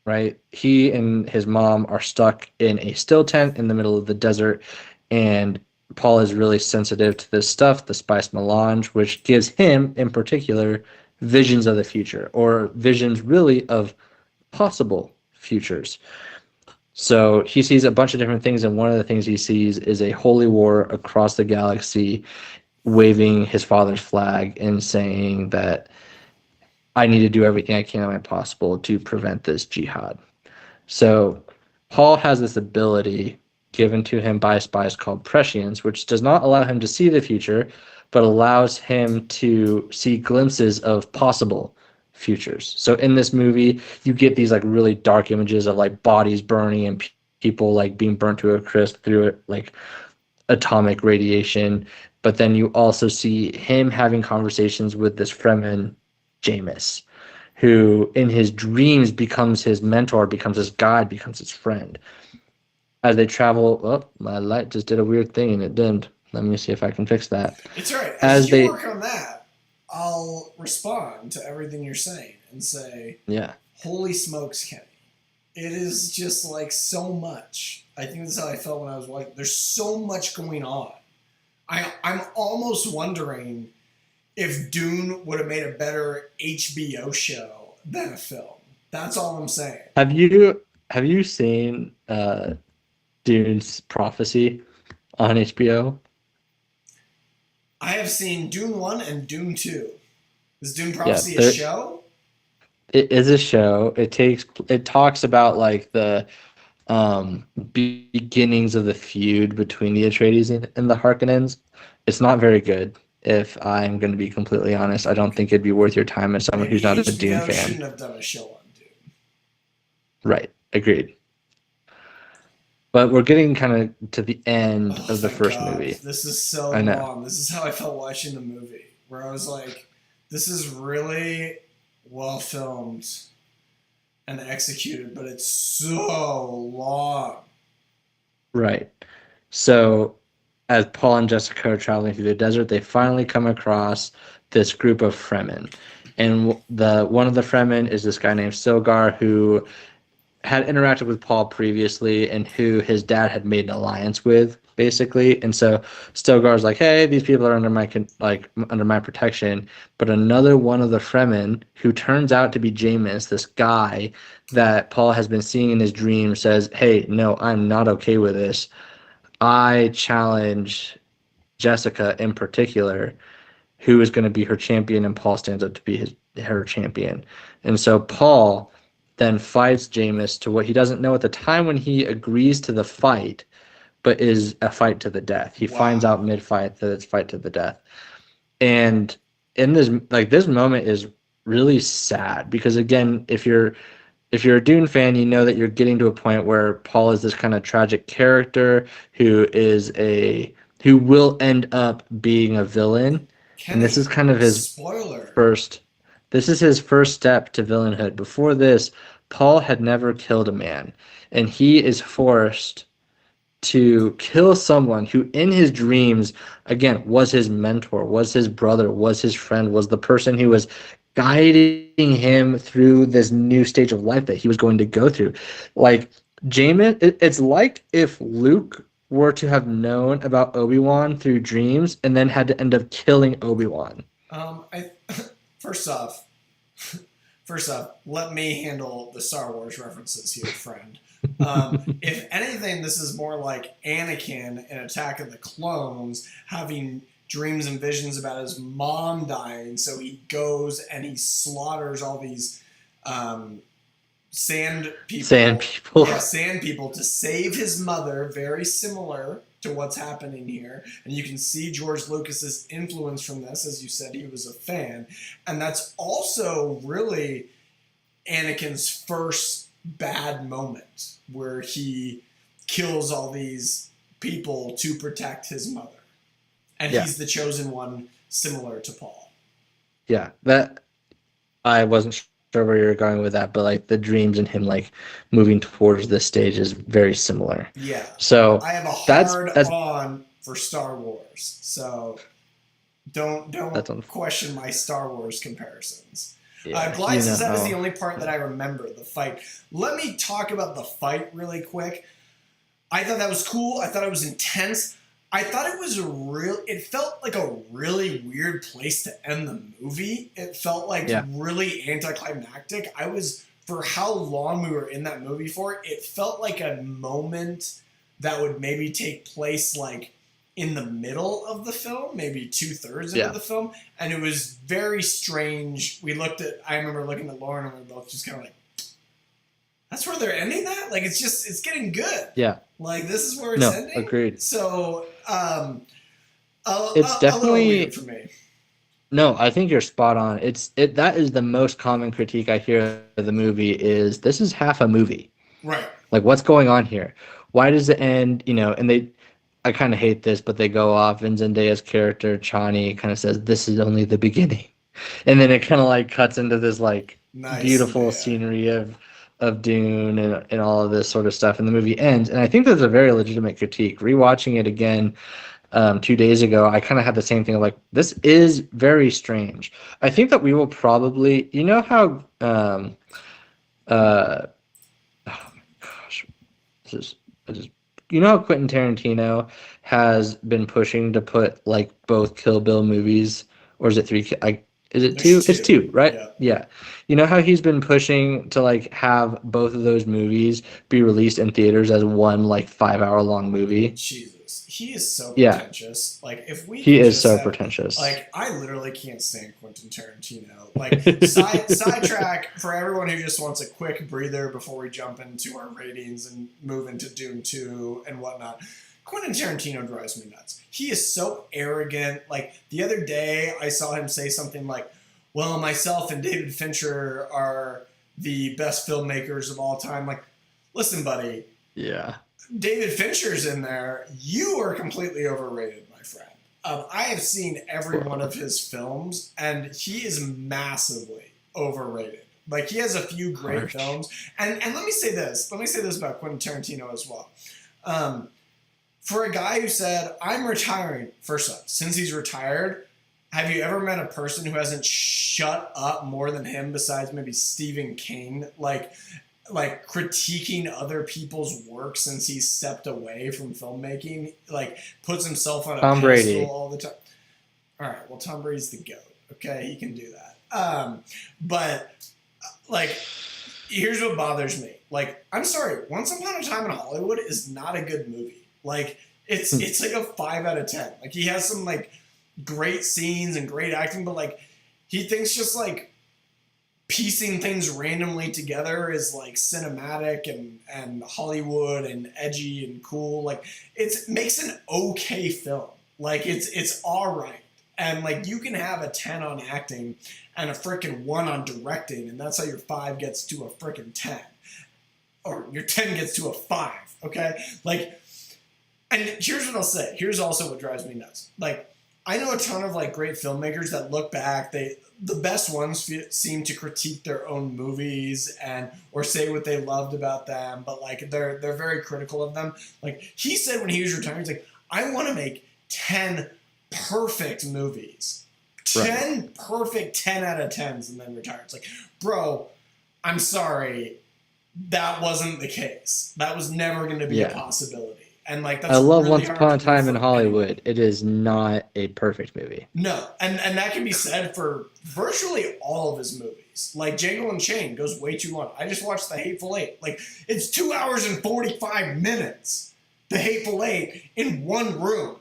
right? He and his mom are stuck in a still tent in the middle of the desert, and Paul is really sensitive to this stuff, the spice melange, which gives him, in particular, visions of the future, or visions really of possible futures. So he sees a bunch of different things, and one of the things he sees is a holy war across the galaxy, waving his father's flag and saying that I need to do everything I can possible to prevent this jihad. So Paul has this ability given to him by spies called prescience, which does not allow him to see the future, but allows him to see glimpses of possible futures. So in this movie, you get these like really dark images of like bodies burning and people like being burnt to a crisp through it, like atomic radiation. But then you also see him having conversations with this Fremen, Jameis, who in his dreams becomes his mentor, becomes his guide, becomes his friend. As they travel, oh, my light just did a weird thing and it dimmed. Let me see if I can fix that. It's all right. As you work on that, I'll respond to everything you're saying and say, yeah, holy smokes, Kenny. It is just like so much. I think that's how I felt when I was watching. There's so much going on. I'm almost wondering if Dune would have made a better HBO show than a film. That's all I'm saying. Have you seen Dune's Prophecy on HBO? I have seen Dune 1 and Dune 2. Is Dune Prophecy a show? It is a show. It talks about like the beginnings of the feud between the Atreides and the Harkonnens. It's not very good, if I'm going to be completely honest. I don't think it'd be worth your time as someone who's not a Dune fan. Shouldn't have done a show on Dune. Right. Agreed. But we're getting kind of to the end of the first movie. This is so long. This is how I felt watching the movie, where I was like, this is really well filmed and executed, but it's so long. Right. So as Paul and Jessica are traveling through the desert, they finally come across this group of Fremen. And one of the Fremen is this guy named Silgar, who had interacted with Paul previously and who his dad had made an alliance with. basically. And so Stilgar's like, hey, these people are under my protection. But another one of the Fremen, who turns out to be Jameis, this guy that Paul has been seeing in his dream, says, hey, no, I'm not okay with this. I challenge Jessica in particular, who is going to be her champion, and Paul stands up to be her champion. And so Paul then fights Jameis to what he doesn't know at the time when he agrees to the fight, but is a fight to the death. He finds out mid-fight that it's fight to the death. And in this moment is really sad because, again, if you're a Dune fan, you know that you're getting to a point where Paul is this kind of tragic character who will end up being a villain. Kenny, and this is kind of his spoiler. this is his first step to villainhood. Before this, Paul had never killed a man, and he is forced to kill someone who in his dreams, again, was his mentor, was his brother, was his friend, was the person who was guiding him through this new stage of life that he was going to go through. Like Jamin, it's like if Luke were to have known about Obi-Wan through dreams and then had to end up killing Obi-Wan. I first off, let me handle the Star Wars references here, friend. If anything, this is more like Anakin in Attack of the Clones having dreams and visions about his mom dying, so he goes and he slaughters all these sand people to save his mother. Very similar to what's happening here, and you can see George Lucas's influence from this. As you said, he was a fan, and that's also really Anakin's first bad moment where he kills all these people to protect his mother, and he's the chosen one, similar to Paul. Yeah, that I wasn't sure where you were going with that, but like the dreams and him like moving towards this stage is very similar. Yeah. So I have a hard on for Star Wars, so don't question my Star Wars comparisons. Yeah, Glide says that is the only part that I remember, the fight. Let me talk about the fight really quick. I thought that was cool. I thought it was intense. I thought it felt like a really weird place to end the movie. It felt like really anticlimactic. For how long we were in that movie for, it felt like a moment that would maybe take place like in the middle of the film, maybe 2/3 into the film. And it was very strange. I remember looking at Lauren and we were both just kind of like, that's where they're ending that? Like, it's getting good. Yeah. Like, this is where it's ending? Agreed. So, it's definitely weird for me. No, I think you're spot on. That is the most common critique I hear of the movie is this is half a movie. Right. Like, what's going on here? Why does it end, and I kind of hate this, but they go off and Zendaya's character, Chani, kind of says, this is only the beginning. And then it kind of like cuts into this like beautiful scenery of Dune and all of this sort of stuff, and the movie ends. And I think that's a very legitimate critique. Rewatching it again 2 days ago, I kind of had the same thing of like, this is very strange. I think that we will probably, how oh my gosh, how Quentin Tarantino has been pushing to put like both Kill Bill movies, or is it three? Is it two? It's two, right? Yeah. You know how he's been pushing to like have both of those movies be released in theaters as one like 5-hour long movie? Jesus, he is so pretentious. Like he is so pretentious. Like I literally can't stand Quentin Tarantino. Like sidetrack for everyone who just wants a quick breather before we jump into our ratings and move into Dune 2 and whatnot. Quentin Tarantino drives me nuts. He is so arrogant. Like, the other day, I saw him say something like, well, myself and David Fincher are the best filmmakers of all time. Like, listen, buddy. Yeah. David Fincher's in there. You are completely overrated, my friend. I have seen every one of his films, and he is massively overrated. Like, he has a few great films. And let me say this. Let me say this about Quentin Tarantino as well. For a guy who said, I'm retiring, first off, since he's retired, have you ever met a person who hasn't shut up more than him besides maybe Stephen King? Like, like critiquing other people's work since he's stepped away from filmmaking, like puts himself on a Tom pedestal Brady. all the time. All right, well, Tom Brady's the GOAT. Okay, he can do that. But like, here's what bothers me. Like, I'm sorry, Once Upon a Time in Hollywood is not a good movie. Like, it's like a 5 out of 10. Like, he has some like great scenes and great acting, but like, he thinks just like piecing things randomly together is like cinematic and Hollywood and edgy and cool. Like, it makes an okay film. Like, it's all right. And like, you can have a 10 on acting and a freaking 1 on directing, and that's how your 5 gets to a freaking 10, or your 10 gets to a 5. Okay, like, and here's what I'll say. Here's also what drives me nuts. Like, I know a ton of like great filmmakers that look back. The best ones seem to critique their own movies and or say what they loved about them, but like they're very critical of them. Like, he said when he was retiring, he's like, I want to make 10 perfect movies, 10 Right. perfect 10 out of 10s, and then retire. It's like, bro, I'm sorry, that wasn't the case. That was never going to be a Yeah. possibility. And like, I that's love really Once hard Upon to a do Time in for anyone. Hollywood. It is not a perfect movie. No, and that can be said for virtually all of his movies. Like, Django Unchained goes way too long. I just watched The Hateful Eight. Like, it's 2 hours and 45 minutes. The Hateful Eight in one room.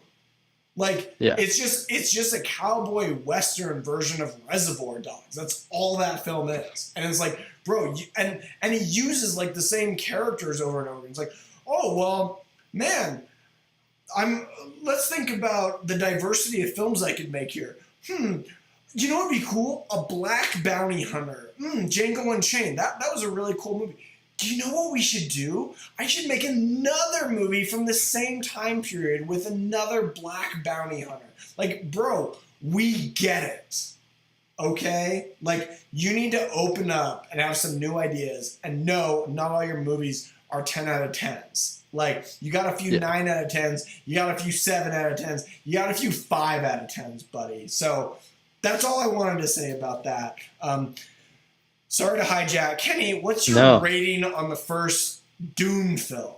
Like, Yeah. it's just a cowboy western version of Reservoir Dogs. That's all that film is. And it's like, bro, and he uses like the same characters over and over. It's like, oh well, man, I'm let's think about the diversity of films I could make here. You know what would be cool? A black bounty hunter. Django Unchained. That was a really cool movie. Do you know what we should do? I should make another movie from the same time period with another black bounty hunter. Like, bro, we get it. Okay? Like, you need to open up and have some new ideas. And no, not all your movies are 10 out of 10s. Like, you got a few Yeah. 9 out of 10s, you got a few 7 out of 10s, you got a few 5 out of 10s, buddy. So that's all I wanted to say about that. Sorry to hijack. Kenny, what's your No, rating on the first Dune film?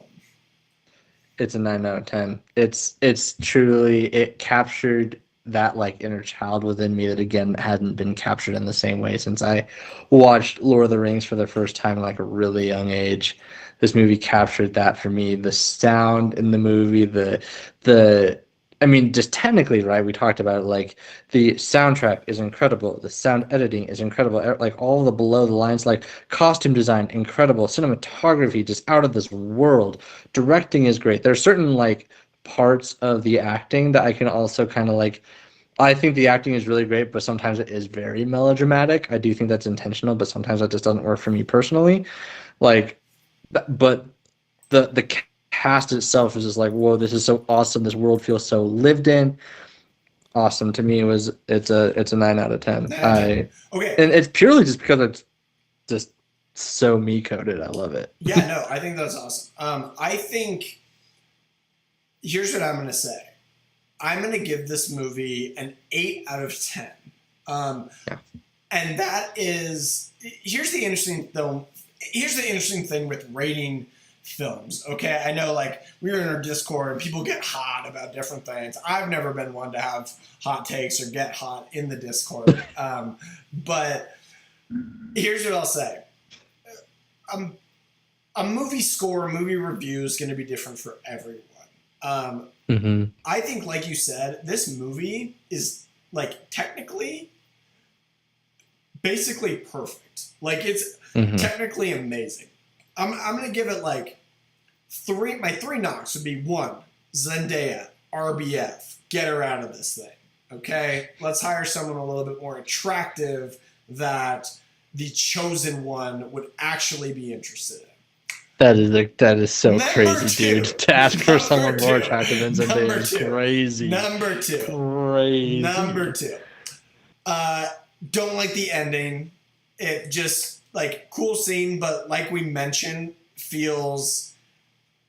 it's a 9 out of 10. It's truly, it captured that like inner child within me that again hadn't been captured in the same way since I watched Lord of the Rings for the first time at like a really young age. This movie captured that for me. The sound in the movie, the I mean, just technically, right? We talked about it. Like the soundtrack is incredible. The sound editing is incredible. Like all the below the lines, like costume design, incredible. Cinematography, just out of this world. Directing is great. There's certain like parts of the acting that I can also kind of like. I think the acting is really great, but sometimes it is very melodramatic. I do think that's intentional, but sometimes that just doesn't work for me personally. Like, but the cast itself is just like, whoa, this is so awesome. This world feels so lived in. Awesome to me. It's a 9 out of 10. 9 out of 10. Okay. And it's purely just because it's just so me coded. I love it. Yeah, no, I think that's awesome. I think here's what I'm going to say. I'm going to give this movie an 8 out of 10. Yeah. And that is, here's the interesting film. Here's the interesting thing with rating films. Okay, I know like we were in our Discord and people get hot about different things. I've never been one to have hot takes or get hot in the Discord. But here's what I'll say. A movie score, a movie review is going to be different for everyone. I think, like you said, this movie is like technically basically perfect. Like, it's technically amazing. I'm gonna give it like 3. My 3 knocks would be 1, Zendaya, RBF, get her out of this thing. Okay, let's hire someone a little bit more attractive that the chosen one would actually be interested in. That is so Number crazy, 2. dude. To ask for someone Number more 2. attractive than Number Zendaya is 2. crazy. Number 2. Crazy. Number 2. Don't like the ending. It just like cool scene, but like we mentioned, feels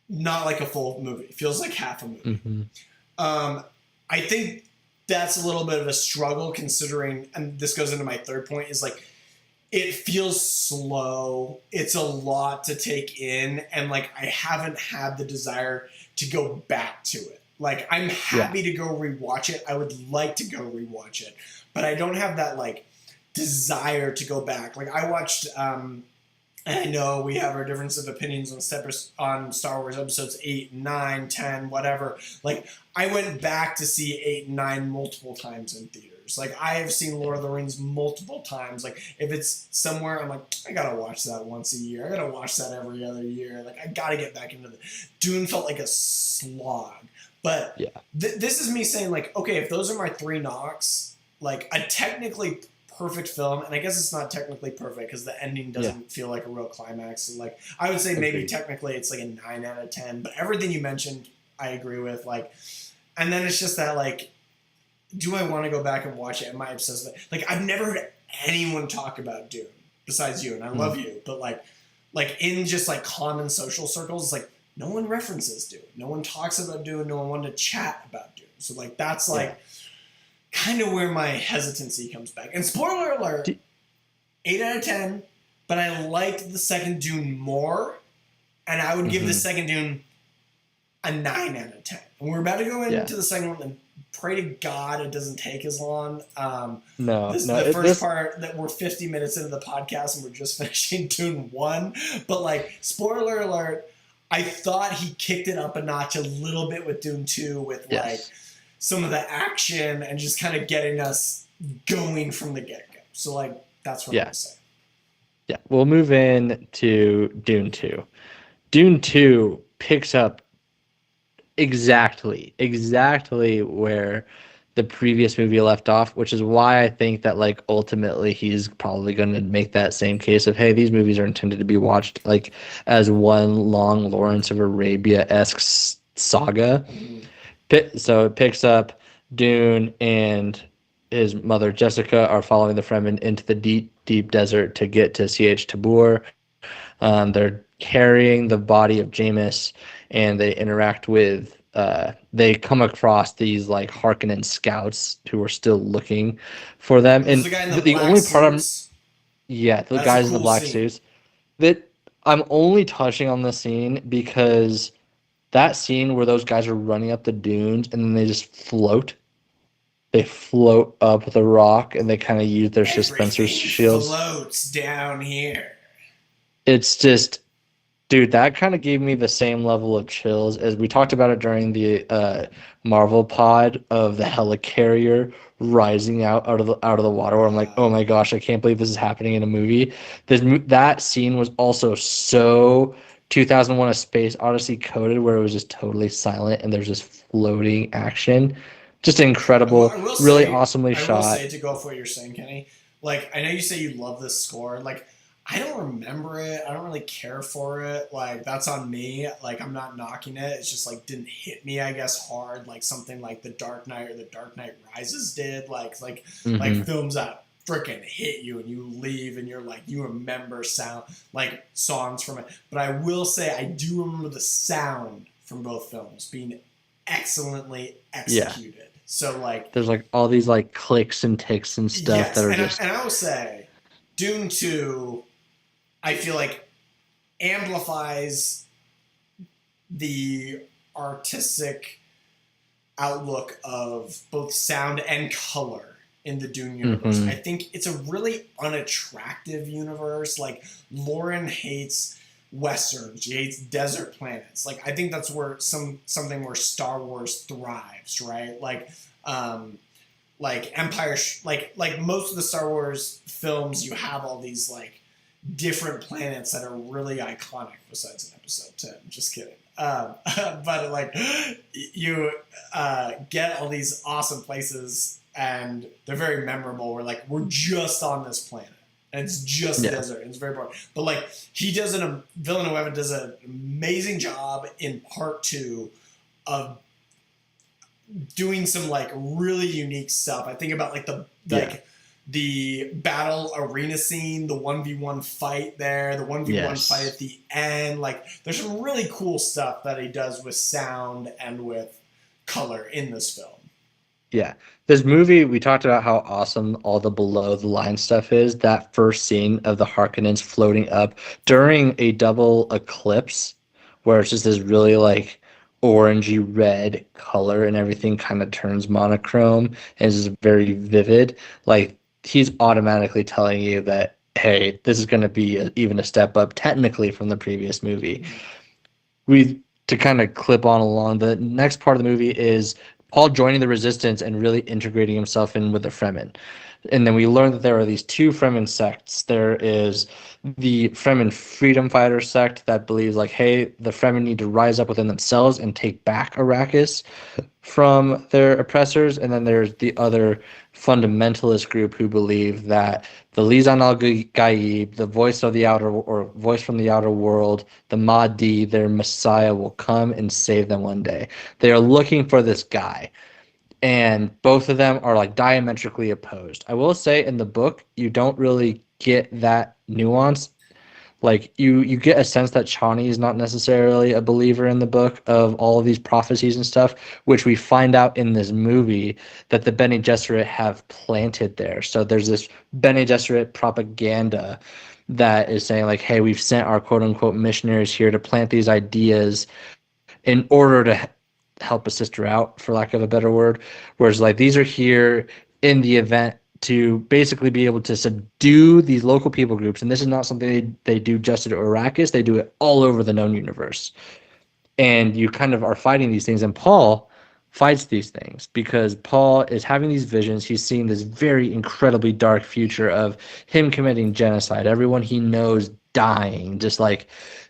not like a full movie. Feels like half a movie. I think that's a little bit of a struggle considering, and this goes into my third point, is like it feels slow. It's a lot to take in, and like I haven't had the desire to go back to it. Like I'm Yeah. happy to go rewatch it. I would like to go rewatch it, but I don't have that like desire to go back. Like I watched and I know we have our difference of opinions on Star Wars episodes 8, 9, 10, whatever. Like, I went back to see 8 and 9 multiple times in theaters. Like, I have seen Lord of the Rings multiple times. Like, if it's somewhere, I'm like, I gotta watch that once a year. I gotta watch that every other year. Like, I gotta get back into the. Dune felt like a slog. But Yeah. This is me saying, like, okay, if those are my 3 knocks, like, a technically perfect film, and I guess it's not technically perfect because the ending doesn't feel like a real climax. And like I would say maybe technically it's like a 9 out of 10, but everything you mentioned I agree with. Like, and then it's just that like, do I want to go back and watch it? Am I obsessed with it? Like I've never heard anyone talk about Dune besides you, and I love you, but like in just like common social circles, it's like no one references Dune, no one talks about Dune, no one wanted to chat about Dune. So like that's like kind of where my hesitancy comes back. And spoiler alert, 8 out of 10, but I liked the second Dune more, and I would give the second Dune a 9 out of 10. And we're about to go into the second one, and pray to God it doesn't take as long. This is the first part that we're 50 minutes into the podcast, and we're just finishing Dune 1. But like, spoiler alert, I thought he kicked it up a notch a little bit with Dune 2 with like some of the action and just kind of getting us going from the get-go. So, like, that's what I'm going to say. Yeah, we'll move in to Dune 2. Dune 2 picks up exactly where the previous movie left off, which is why I think that, like, ultimately he's probably going to make that same case of, hey, these movies are intended to be watched, like, as one long Lawrence of Arabia-esque saga. So it picks up Dune and his mother Jessica are following the Fremen into the deep desert to get to CH Tabor. They're carrying the body of Jameis, and they interact with. They come across these like Harkonnen scouts who are still looking for them. There's And the guy in the the black only part suits. the That's guys a in the cool black scene. suits. That I'm only touching on the scene because that scene where those guys are running up the dunes and then they just float. They float up the rock and they kind of use their suspensor Everything shields. floats down here. It's just, dude, that kind of gave me the same level of chills as we talked about it during the Marvel pod of the helicarrier rising out of the water. Where I'm like, oh my gosh, I can't believe this is happening in a movie. That scene was also so 2001: A Space Odyssey coded, where it was just totally silent and there's just floating action. Just incredible, really awesomely I will shot. say to go off what you're saying, Kenny. Like, I know you say you love this score. Like, I don't remember it. I don't really care for it. Like, that's on me. Like, I'm not knocking it. It's just like didn't hit me, I guess, hard. Like something like The Dark Knight or The Dark Knight Rises did. Like films that freaking hit you and you leave and you're like you remember sound like songs from it. But I will say I do remember the sound from both films being excellently executed. Yeah. So like there's like all these like clicks and ticks and stuff that are and I will say Dune 2 I feel like amplifies the artistic outlook of both sound and color in the Dune universe. I think it's a really unattractive universe. Like Lauren hates westerns, she hates desert planets. Like I think that's where something where Star Wars thrives, right? Like Empire, like most of the Star Wars films, you have all these like different planets that are really iconic. Besides in Episode 10, just kidding. But like you get all these awesome places, and they're very memorable. We're like we're just on this planet, and it's just desert. And it's very boring. But like Villeneuve does an amazing job in Part 2 of doing some like really unique stuff. I think about like the battle arena scene, the 1v1 fight there, the 1v1 fight at the end. Like there's some really cool stuff that he does with sound and with color in this film. Yeah. This movie, we talked about how awesome all the below the line stuff is. That first scene of the Harkonnens floating up during a double eclipse, where it's just this really like orangey red color and everything kind of turns monochrome and is very vivid. Like he's automatically telling you that, hey, this is going to be even a step up technically from the previous movie. We To kind of clip on along, the next part of the movie is Paul joining the resistance and really integrating himself in with the Fremen. And then we learn that there are these two Fremen sects. There is the Fremen freedom fighter sect that believes like, hey, the Fremen need to rise up within themselves and take back Arrakis from their oppressors. And then there's the other fundamentalist group who believe that the Lisan al Gaib, the voice of the outer or voice from the outer world, the Mahdi, their Messiah, will come and save them one day. They are looking for this guy, and both of them are like diametrically opposed. I will say in the book, you don't really get that nuance. Like you get a sense that Chani is not necessarily a believer in the book of all of these prophecies and stuff, which we find out in this movie that the Bene Gesserit have planted there. So there's this Bene Gesserit propaganda that is saying like, hey, we've sent our quote unquote missionaries here to plant these ideas in order to help a sister out, for lack of a better word. Whereas like these are here in the event to basically be able to subdue these local people groups. And this is not something they do just at Arrakis. They do it all over the known universe. And you kind of are fighting these things. And Paul fights these things because Paul is having these visions. He's seeing this very incredibly dark future of him committing genocide, everyone he knows dying, just like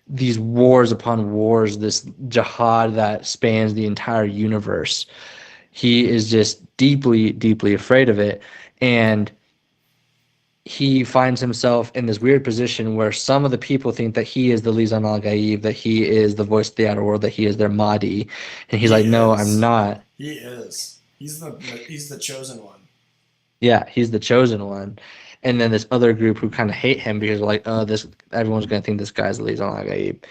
these wars upon wars, this jihad that spans the entire universe. He is just deeply, deeply afraid of it. And he finds himself in this weird position where some of the people think that he is the Lisan al Gaib, that he is the voice of the outer world, that he is their Mahdi. And he's He like, no, I'm is. not. He is. He's the chosen one. Yeah, he's the chosen one. And then this other group who kind of hate him because they're like, oh, this everyone's gonna think this guy's the Lisan al Gaib.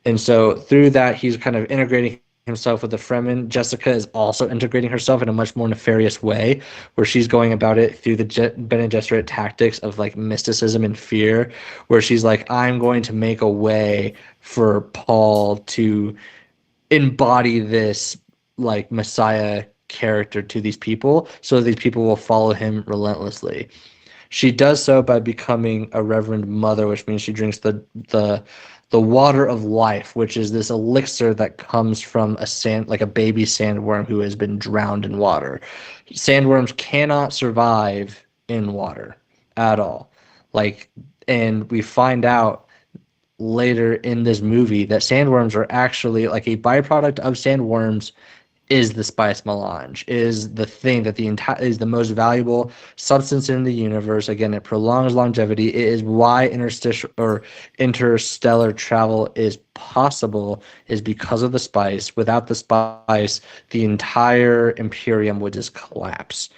And so through that, he's kind of integrating himself with the Fremen. Jessica is also integrating herself in a much more nefarious way, where she's going about it through the Bene Gesserit tactics of like mysticism and fear, where she's like, I'm going to make a way for Paul to embody this like Messiah character to these people so these people will follow him relentlessly. She does so by becoming a reverend mother, which means she drinks the water of life, which is this elixir that comes from like a baby sandworm who has been drowned in water. Sandworms cannot survive in water at all. Like, and we find out later in this movie that sandworms are actually like a byproduct of sandworms is the spice melange, is the thing that is the most valuable substance in the universe. Again, it prolongs longevity. It is why interstellar travel is possible, is because of the spice. Without the spice, the entire Imperium would just collapse.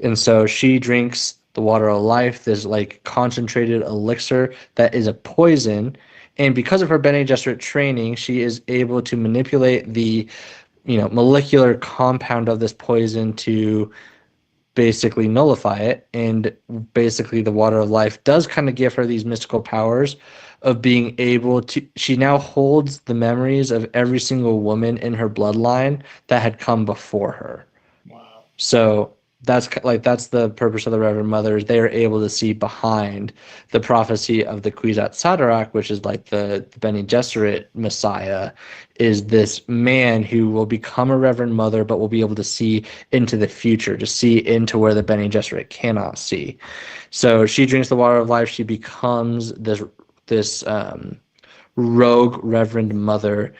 And so she drinks the water of life, this like concentrated elixir that is a poison. And because of her Bene Gesserit training, she is able to manipulate the molecular compound of this poison to basically nullify it. And basically the water of life does kind of give her these mystical powers of being able to, she now holds the memories of every single woman in her bloodline that had come before her. Wow. So that's the purpose of the Reverend Mothers. They are able to see behind the prophecy of the Kwisatz Haderach, which is like the Bene Gesserit Messiah, is this man who will become a Reverend Mother, but will be able to see into the future, to see into where the Bene Gesserit cannot see. So she drinks the water of life. She becomes this rogue Reverend Mother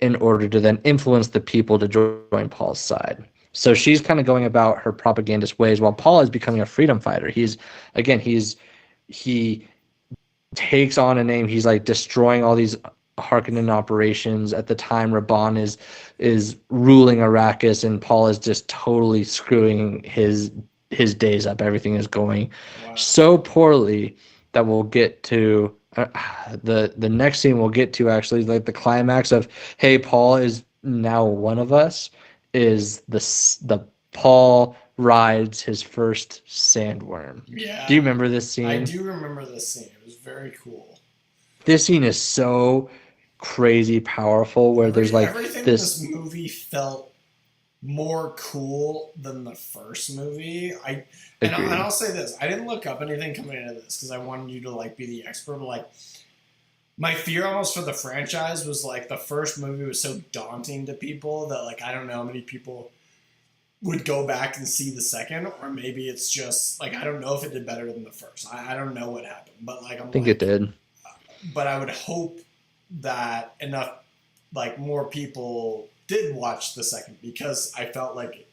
in order to then influence the people to join Paul's side. So she's kind of going about her propagandist ways while Paul is becoming a freedom fighter. He takes on a name. He's like destroying all these Harkonnen operations. At the time, Raban is ruling Arrakis, and Paul is just totally screwing his days up. Everything is going so poorly that we'll get to the next scene. We'll get to actually like the climax of, hey, Paul is now one of us, is the Paul rides his first sandworm. Do you Yeah, remember this I scene? do remember this scene. It was very cool. This scene is so crazy powerful where there's like Everything in this this movie felt more cool than the first movie. And agreed. I'll say this: I didn't look up anything coming into this because I wanted you to like be the expert. But like, my fear almost for the franchise was like the first movie was so daunting to people that like I don't know how many people would go back and see the second, or maybe it's just like I don't know if it did better than the first. I don't know what happened, but like I I'm think it like, did. but I would hope that enough like more people did watch the second because I felt like it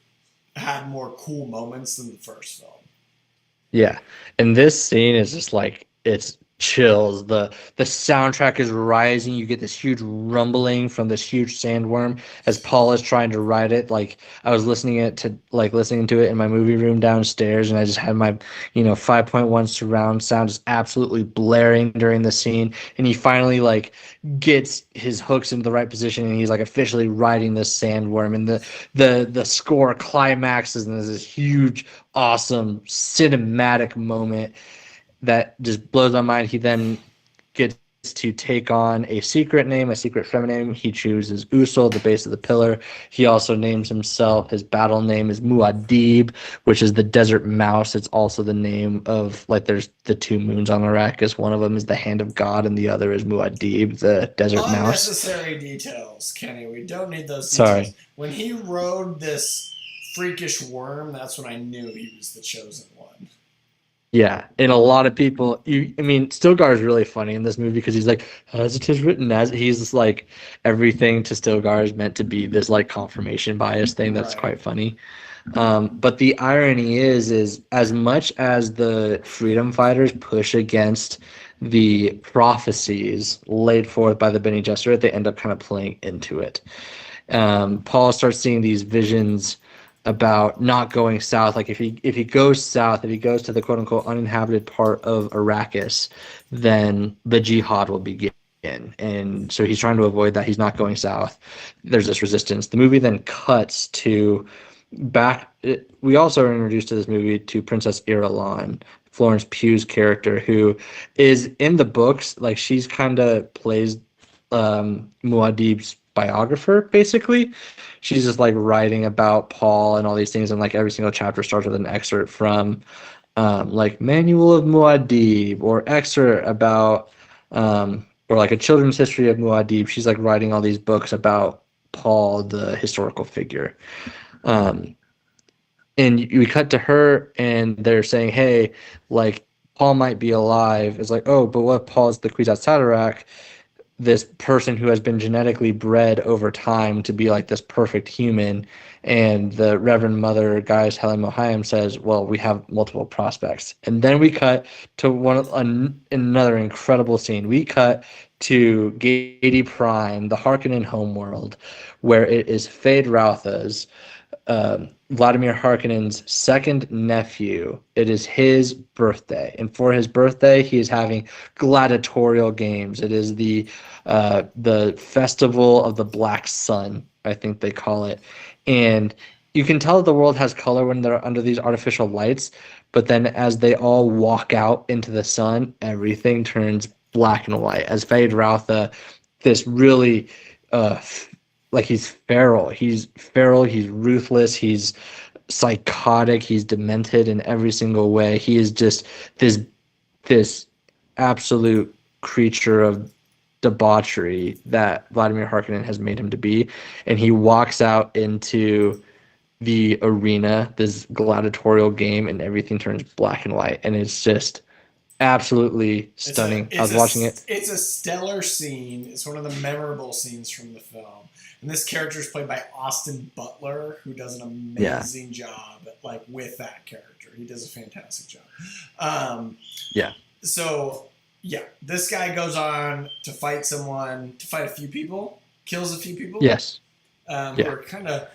had more cool moments than the first film. Yeah. And this scene is just like it's chills. The soundtrack is rising. You get this huge rumbling from this huge sandworm as Paul is trying to ride it. Like I was listening to it in my movie room downstairs and I just had my, 5.1 surround sound just absolutely blaring during the scene. And he finally like gets his hooks into the right position and he's like officially riding this sandworm and the score climaxes and there's this huge awesome cinematic moment that just blows my mind. He then gets to take on a secret name, a secret feminine. He chooses Usul, the base of the pillar. He also names himself. His battle name is Muad'Dib, which is the desert mouse. It's also the name of like there's the two moons on Arrakis. One of them is the hand of God, and the other is Muad'Dib, the desert mouse. Unnecessary details, Kenny. We don't need those details. Sorry. When he rode this freakish worm, that's when I knew he was the chosen one. Yeah, and a lot of people. I mean, Stilgar is really funny in this movie because he's like, as it is written, as he's just like everything to Stilgar is meant to be this like confirmation bias thing. That's Right. quite funny. But the irony is as much as the freedom fighters push against the prophecies laid forth by the Bene Gesserit, they end up kind of playing into it. Paul starts seeing these visions about not going south. Like if he goes south, if he goes to the quote unquote uninhabited part of Arrakis, then the jihad will begin. And so he's trying to avoid that. He's not going south. There's this resistance. The movie then cuts to we also are introduced to this movie to Princess Irulan, Florence Pugh's character, who is in the books. Like she's kind of plays Muad'Dib's biographer, basically. She's just like writing about Paul and all these things, and like every single chapter starts with an excerpt from like Manual of Muad'Dib or excerpt about or like a children's history of Muad'Dib. She's like writing all these books about Paul, the historical figure. Um, and we cut to her and they're saying, hey, like Paul might be alive. It's like, oh, but what if Paul's the Kwisatz Haderach, this person who has been genetically bred over time to be like this perfect human? And the Reverend Mother Gaius Helen Mohayim says, well, we have multiple prospects. And then we cut to another incredible scene. We cut to Gady Prime, the Harkonnen homeworld, where it is Feyd-Rautha's Vladimir Harkonnen's second nephew. It is his birthday, and for his birthday, he is having gladiatorial games. It is the festival of the Black Sun, I think they call it, and you can tell the world has color when they're under these artificial lights. But then, as they all walk out into the sun, everything turns black and white. As Feyd-Rautha, this really like he's feral. He's feral. He's ruthless. He's psychotic. He's demented in every single way. He is just this absolute creature of debauchery that Vladimir Harkonnen has made him to be. And he walks out into the arena, this gladiatorial game, and everything turns black and white. And it's just absolutely stunning. I was watching it. It's a stellar scene. It's one of the memorable scenes from the film. And this character is played by Austin Butler, who does an amazing job like with that character. He does a fantastic job. Yeah. So yeah, this guy goes on to fight a few people, kills a few people. Yes. Who are kind of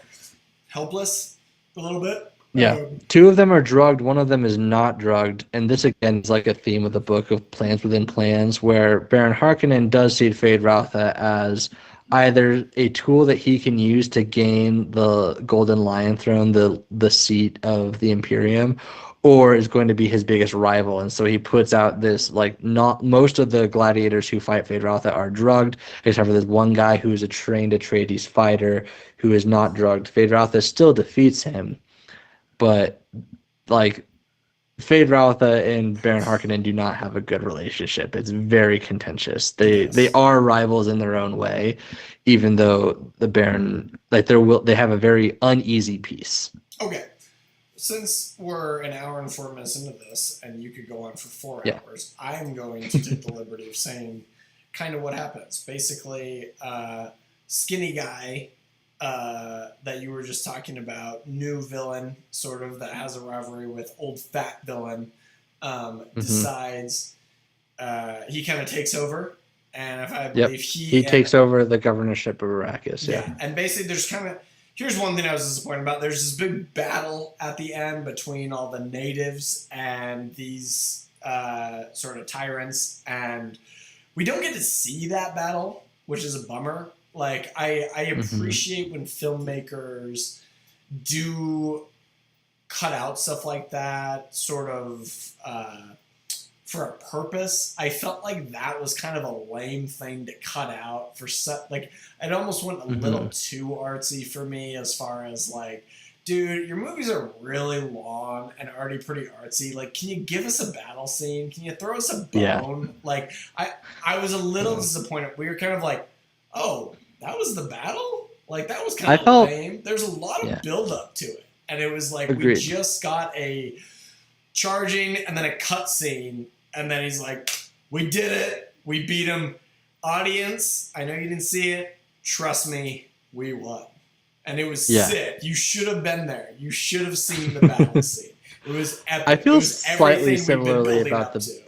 helpless a little bit. Yeah. Two of them are drugged. One of them is not drugged. And this, again, is like a theme of the book of plans within plans, where Baron Harkonnen does see Feyd-Rautha as either a tool that he can use to gain the Golden Lion Throne, the seat of the Imperium, or is going to be his biggest rival. And so he puts out this, like, not most of the gladiators who fight Feyd-Rautha are drugged, except for this one guy who is a trained Atreides fighter who is not drugged. Feyd-Rautha still defeats him, but like Feyd-Rautha and Baron Harkonnen do not have a good relationship. It's very contentious. They Yes. are rivals in their own way, even though the Baron, like, they have a very uneasy peace. Okay. Since we're an hour and 4 minutes into this, and you could go on for four Yeah. hours, I'm going to take the liberty of saying kind of what happens. Basically, skinny guy that you were just talking about, new villain, sort of, that has a rivalry with old fat villain, Hmm. decides he kind of takes over. And if I Yep. believe He he and takes over the governorship of Arrakis. Yeah. yeah, and basically there's kind of here's one thing I was disappointed about. There's this big battle at the end between all the natives and these sort of tyrants, and we don't get to see that battle, which is a bummer. Like I Hmm. appreciate when filmmakers do cut out stuff like that, sort of. For a purpose. I felt like that was kind of a lame thing to cut out for like it almost went a little Hmm. too artsy for me as far as like, dude, your movies are really long and already pretty artsy. Like, can you give us a battle scene? Can you throw us a Yeah. bone? Like, I was a little Yeah. disappointed. We were kind of like, oh, that was the battle? Like that was kind I of felt, lame. There's a lot of yeah, build up to it. And it was like we agreed. just got a charging and then a cut scene, and then he's like, we did it, we beat him. Audience, I know you didn't see it, trust me, we won. And it was Yeah. sick. You should have been there. You should have seen the battle scene. It was I epic. It feel was slightly everything we've been similarly building about up the to.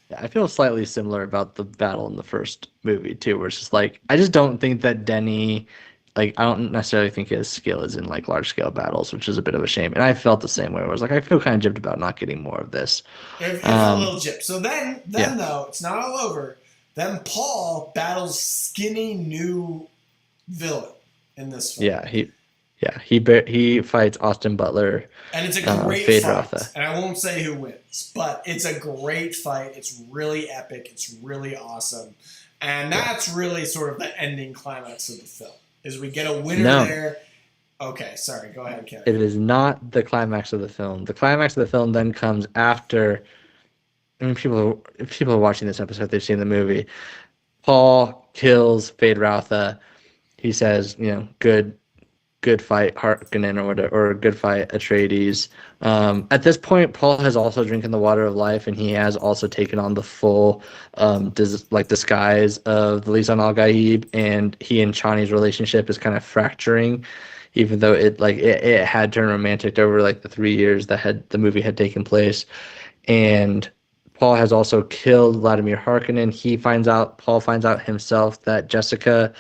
Yeah, I feel slightly similar about the battle in the first movie too, where it's just like I just don't think that Denny, like I don't necessarily think his skill is in like large scale battles, which is a bit of a shame. And I felt the same way. Where I was like, I feel kind of gypped about not getting more of this. It felt a Um, little gypped. So then yeah, though, it's not all over. Then Paul battles skinny new villain in this film. yeah, he fights Austin Butler, And it's a great fight. Feyd-Rautha. And I won't say who wins, but it's a great fight. It's really epic. It's really awesome. And Yeah, that's really sort of the ending climax of the film. Is we get a winner no, there. Okay, sorry. Go ahead, Kevin. it is not the climax of the film. The climax of the film then comes after. I mean, if people are watching this episode, they've seen the movie. Paul kills Feyd-Rautha. He says, good fight, Harkonnen, or whatever, or good fight, Atreides. At this point, Paul has also drinking the water of life, and he has also taken on the full, disguise of the Lisan al Gaib, and he and Chani's relationship is kind of fracturing, even though it had turned romantic over like the 3 years that had the movie had taken place, and Paul has also killed Vladimir Harkonnen. Paul finds out himself that Jessica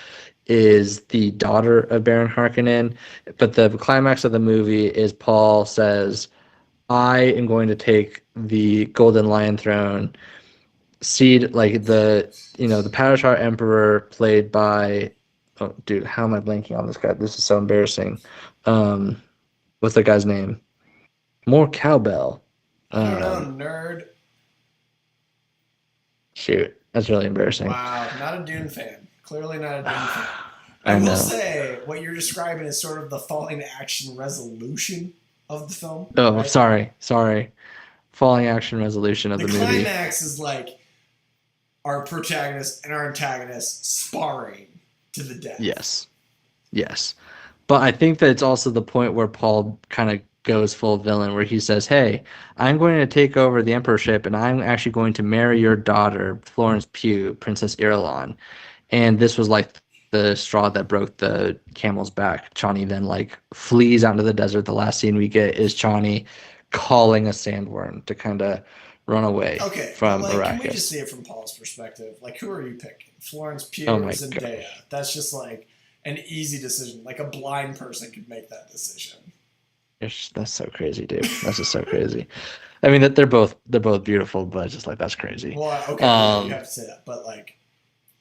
is the daughter of Baron Harkonnen. But the climax of the movie is Paul says, I am going to take the Golden Lion Throne, seed like the Padishar Emperor played by, oh dude, how am I blanking on this guy? This is so embarrassing. Um, what's the guy's name? More cowbell. I don't know, Um, nerd. Shoot, that's really embarrassing. Wow, not a Dune fan. Clearly not a Dune fan. I I will know. say what you're describing is sort of the falling action resolution of the film, Oh, right? sorry. Falling action resolution of The the movie. climax is like our protagonist and our antagonist sparring to the death. Yes. Yes. But I think that it's also the point where Paul kind of goes full villain, where he says, "Hey, I'm going to take over the emperorship, and I'm actually going to marry your daughter, Florence Pugh, Princess Irulan." And this was like the straw that broke the camel's back. Chani then like flees out into the desert. The last scene we get is Chani calling a sandworm to kind of run away Okay, but from like, can we just Arrakis. see it from Paul's perspective? Like, who are you picking? Florence Oh Pugh or my Zendaya? gosh. That's just like an easy decision. Like a blind person could make that decision. That's so crazy, dude. That's just so crazy. I mean that they're both beautiful, but just like that's crazy. Well, okay, yeah, you Um, have to say that, but like,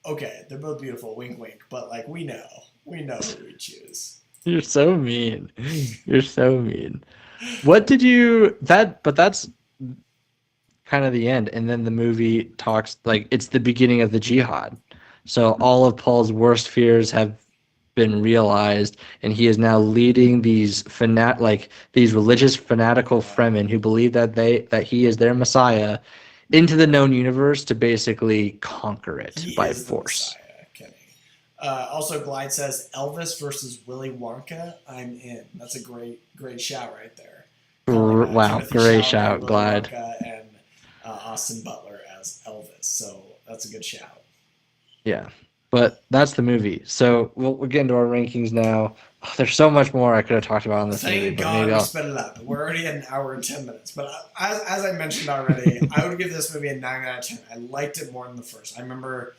okay, they're both beautiful, wink, wink, but like we know who we choose. You're so mean. You're so mean. What did you that? But that's kind of the end, and then the movie talks like it's the beginning of the jihad. So all of Paul's worst fears have been realized, and he is now leading these religious fanatical Fremen who believe that he is their Messiah into the known universe to basically conquer it He by is the force. Messiah, Kenny. Also, Glide says Elvis versus Willy Wonka. I'm in. That's a great shout right there. Calling Wow, Timothy great Chalamet, shout, Willy Glide. Wonka, and Austin Butler as Elvis. So that's a good shout. Yeah, but that's the movie. So we'll get into our rankings now. Oh, there's so much more I could have talked about in this movie, Thank but God maybe we I'll. sped it up. We're already at an hour and 10 minutes. But as I mentioned already, I would give this movie a 9 out of 10. I liked it more than the first. I remember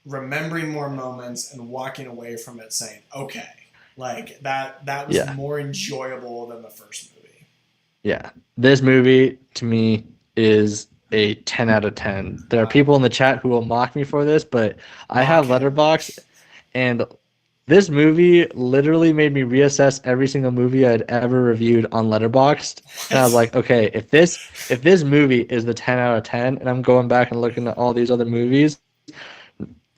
remembering more moments and walking away from it saying, okay, like that was Yeah, more enjoyable than the first movie. yeah. This movie to me is a 10 out of 10. There are Wow. people in the chat who will mock me for this, but I Mock have him. Letterboxd, and this movie literally made me reassess every single movie I'd ever reviewed on Letterboxd. And I was What? like, okay, if this movie is the 10 out of 10, and I'm going back and looking at all these other movies,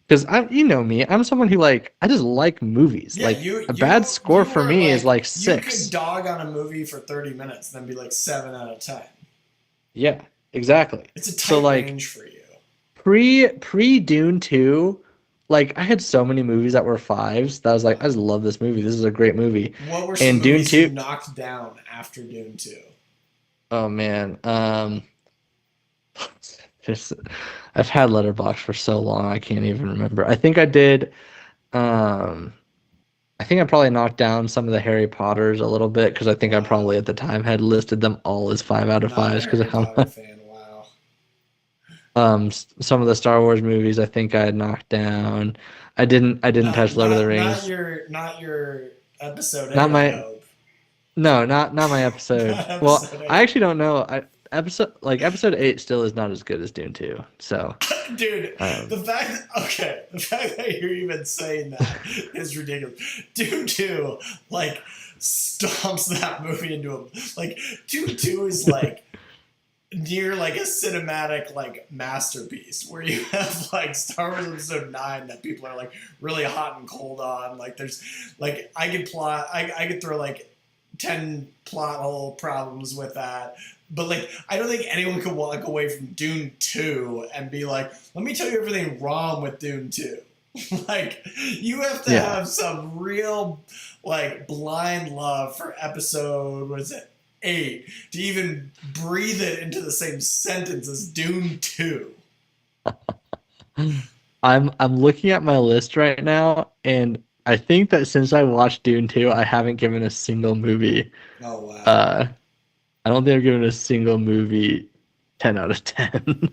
because you know me, I'm someone who I just like movies. Yeah, Like you a bad you score you for were me is like like you could 6. dog on a movie for 30 minutes and then be like 7 out of 10. Yeah, exactly. It's a So tight like range for you. pre Dune 2, like I had so many movies that were 5s that I was like, I Wow. just love this movie. This is a great movie. What were some And Dune movies you 2, knocked down after Dune 2? oh man, just I've had Letterboxd for so long I can't even remember. I think I did. Um, I think I probably knocked down some of the Harry Potters a little bit because I think I probably Wow. at the time had listed them all as 5 out of 5s Not a because of Harry how Potter much. fan. Wow. Some of the Star Wars movies I think I had knocked down. I didn't touch Lord of the Rings. Not your episode Not 8, I my hope. No, not my episode. Not Well, episode I 8. actually don't know. Episode 8 still is not as good as Dune 2. So, Dude, um, the fact that you're even saying that is ridiculous. Dune 2, like, stomps that movie into a, like, Dune 2 is like near like a cinematic like masterpiece where you have like Star Wars Episode 9 that people are like really hot and cold on. Like there's like I could throw like 10 plot hole problems with that. But like I don't think anyone could walk away from Dune 2 and be like, let me tell you everything wrong with Dune 2. Like you have to yeah. have some real like blind love for episode, what is it, 8 to even breathe it into the same sentence as Dune 2. I'm looking at my list right now, and I think that since I watched Dune 2, I haven't given a single movie. Oh wow. Uh, I don't think I've given a single movie 10 out of 10.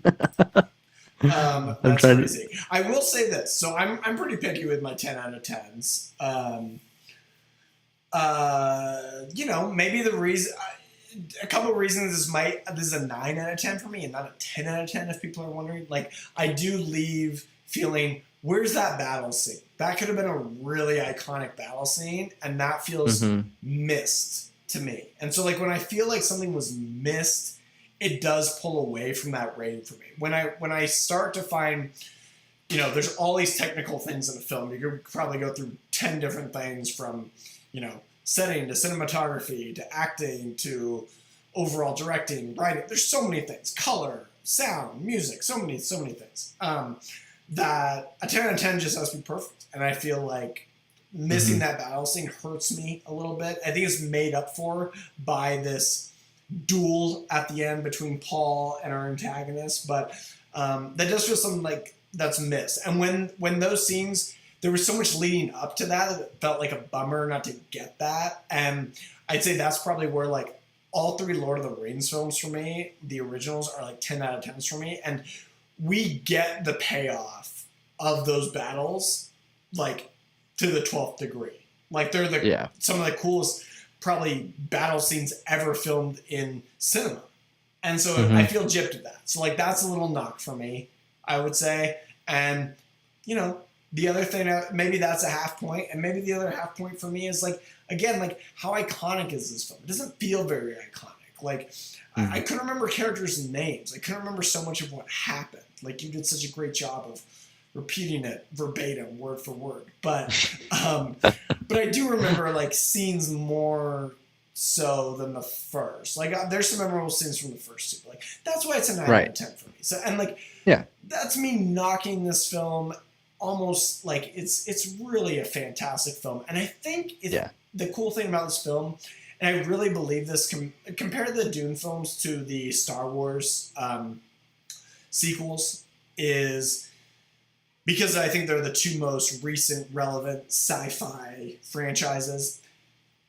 I'm That's trying to. crazy. I will say this. So I'm pretty picky with my 10 out of 10s. Maybe the reason, a couple of reasons this is a 9 out of 10 for me and not a 10 out of 10 if people are wondering. Like I do leave feeling, where's that battle scene? That could have been a really iconic battle scene, and that feels Mhm. missed to me. And so like when I feel like something was missed, it does pull away from that rating for me. When I start to find, there's all these technical things in a film. You could probably go through 10 different things from, setting to cinematography to acting to overall directing, writing. There's so many things. Color, sound, music, so many things. That a 10 out of 10 just has to be perfect. And I feel like missing Mhm. that battle scene hurts me a little bit. I think it's made up for by this duel at the end between Paul and our antagonist, but that does feel something like that's missed. And when those scenes, there was so much leading up to that, it felt like a bummer not to get that. And I'd say that's probably where like all 3 Lord of the Rings films for me, the originals, are like 10 out of 10s for me. And we get the payoff of those battles like to the 12th degree. Like they're Yeah. some of the coolest probably battle scenes ever filmed in cinema. And so I Mhm. feel gypped at that. So like that's a little knock for me, I would say. And you know, the other thing, maybe that's a half point, and maybe the other half point for me is like, again, like how iconic is this film? It doesn't feel very iconic. Like I couldn't remember characters' names. I couldn't remember so much of what happened. Like you did such a great job of repeating it verbatim, word for word. But I do remember like scenes more so than the first. Like there's some memorable scenes from the first two. Like that's why it's a 9 out of 10 for me. So and like Yeah. that's me knocking this film almost like it's really a fantastic film. And I think the cool thing about this film, and I really believe this, compare the Dune films to the Star Wars sequels, is because I think they're the two most recent relevant sci-fi franchises.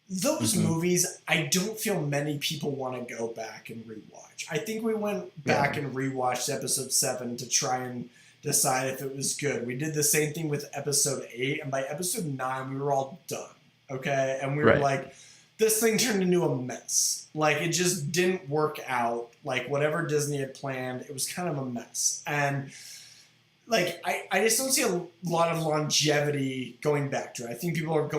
Those movies, I don't feel many people want to go back and rewatch. I think we went back and rewatched episode 7 to try and decide if it was good. We did the same thing with episode 8, and by episode 9, we were all done. Okay? And we were like, this thing turned into a mess. Like, it just didn't work out. Like, whatever Disney had planned, it was kind of a mess. And like, I just don't see a lot of longevity going back to it. I think people are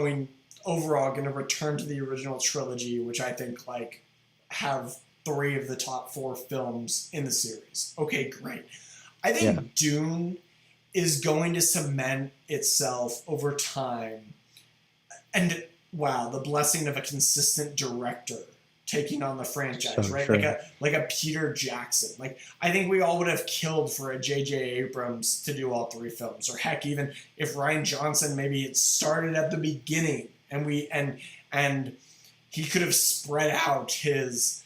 overall going to return to the original trilogy, which I think like have 3 of the top 4 films in the series. Okay, great. I think Dune is going to cement itself over time. And wow, the blessing of a consistent director taking on the franchise, right? True. Like a Peter Jackson. Like I think we all would have killed for a J.J. Abrams to do all 3 films, or heck, even if Rian Johnson maybe it started at the beginning and he could have spread out his.